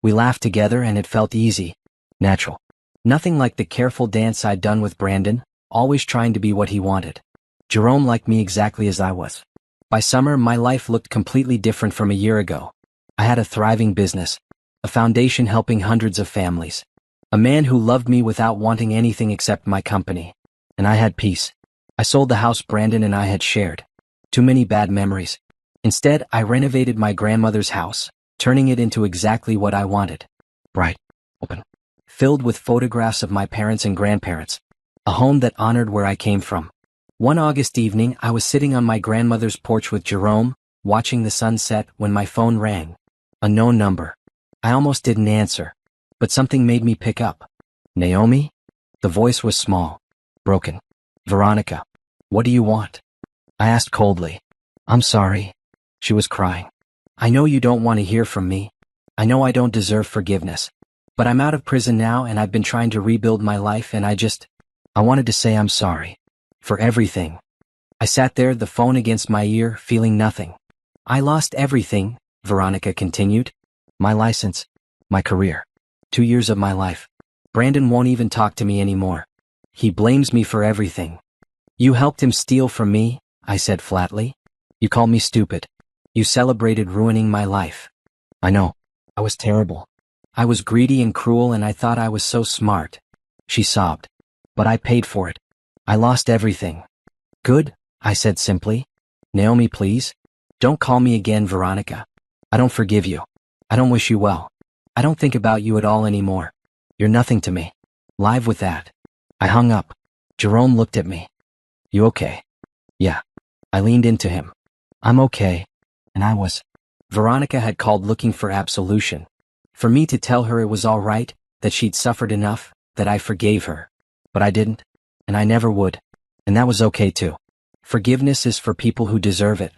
We laughed together and it felt easy. Natural. Nothing like the careful dance I'd done with Brandon, always trying to be what he wanted. Jerome liked me exactly as I was. By summer, my life looked completely different from a year ago. I had a thriving business, a foundation helping hundreds of families, a man who loved me without wanting anything except my company. And I had peace. I sold the house Brandon and I had shared. Too many bad memories. Instead, I renovated my grandmother's house, turning it into exactly what I wanted. Bright, open, filled with photographs of my parents and grandparents. A home that honored where I came from. One August evening, I was sitting on my grandmother's porch with Jerome, watching the sunset, when my phone rang. A known number. I almost didn't answer, but something made me pick up. "Naomi?" The voice was small, broken. "Veronica, what do you want?" I asked coldly. "I'm sorry." She was crying. "I know you don't want to hear from me. I know I don't deserve forgiveness. But I'm out of prison now and I've been trying to rebuild my life and I wanted to say I'm sorry. For everything." I sat there, the phone against my ear, feeling nothing. "I lost everything," Veronica continued. "My license. My career. 2 years of my life. Brandon won't even talk to me anymore. He blames me for everything." "You helped him steal from me," I said flatly. "You called me stupid. You celebrated ruining my life." "I know. I was terrible. I was greedy and cruel and I thought I was so smart." She sobbed. "But I paid for it. I lost everything." "Good," I said simply. "Naomi, please. Don't call me again, Veronica. I don't forgive you. I don't wish you well. I don't think about you at all anymore. You're nothing to me. Live with that." I hung up. Jerome looked at me. "You okay?" "Yeah." I leaned into him. "I'm okay." And I was. Veronica had called looking for absolution. For me to tell her it was all right, that she'd suffered enough, that I forgave her. But I didn't. And I never would. And that was okay too. Forgiveness is for people who deserve it.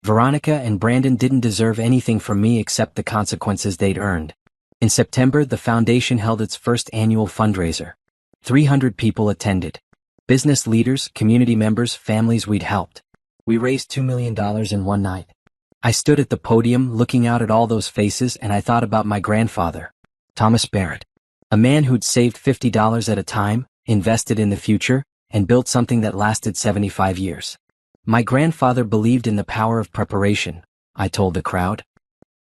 Veronica and Brandon didn't deserve anything from me except the consequences they'd earned. In September, the foundation held its first annual fundraiser. 300 people attended. Business leaders, community members, families we'd helped. We raised $2 million in one night. I stood at the podium looking out at all those faces and I thought about my grandfather, Thomas Barrett. A man who'd saved $50 at a time, invested in the future, and built something that lasted 75 years. My grandfather believed in the power of preparation, I told the crowd.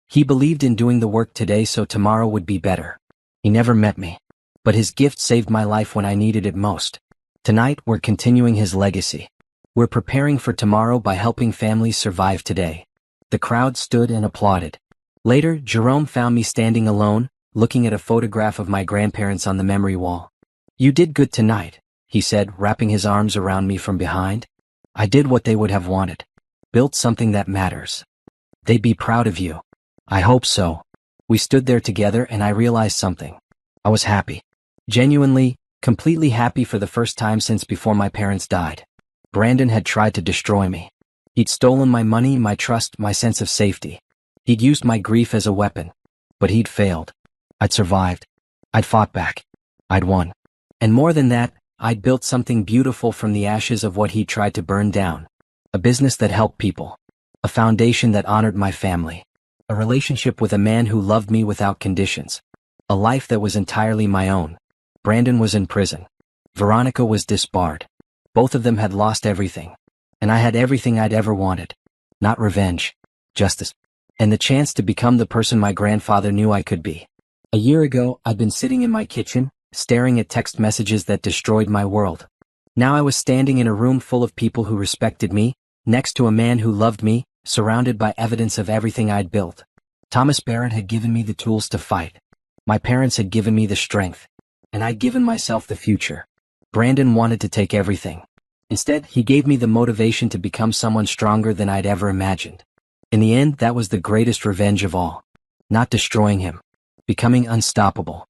He believed in doing the work today so tomorrow would be better. He never met me. But his gift saved my life when I needed it most. Tonight, we're continuing his legacy. We're preparing for tomorrow by helping families survive today. The crowd stood and applauded. Later, Jerome found me standing alone, looking at a photograph of my grandparents on the memory wall. "You did good tonight," he said, wrapping his arms around me from behind. "I did what they would have wanted. Built something that matters. They'd be proud of you." "I hope so." We stood there together and I realized something. I was happy. Genuinely, completely happy for the first time since before my parents died. Brandon had tried to destroy me. He'd stolen my money, my trust, my sense of safety. He'd used my grief as a weapon. But he'd failed. I'd survived. I'd fought back. I'd won. And more than that, I'd built something beautiful from the ashes of what he'd tried to burn down. A business that helped people. A foundation that honored my family. A relationship with a man who loved me without conditions. A life that was entirely my own. Brandon was in prison. Veronica was disbarred. Both of them had lost everything. And I had everything I'd ever wanted. Not revenge. Justice. And the chance to become the person my grandfather knew I could be. A year ago, I'd been sitting in my kitchen, staring at text messages that destroyed my world. Now I was standing in a room full of people who respected me, next to a man who loved me, surrounded by evidence of everything I'd built. Thomas Barrett had given me the tools to fight. My parents had given me the strength. And I'd given myself the future. Brandon wanted to take everything. Instead, he gave me the motivation to become someone stronger than I'd ever imagined. In the end, that was the greatest revenge of all. Not destroying him. Becoming unstoppable.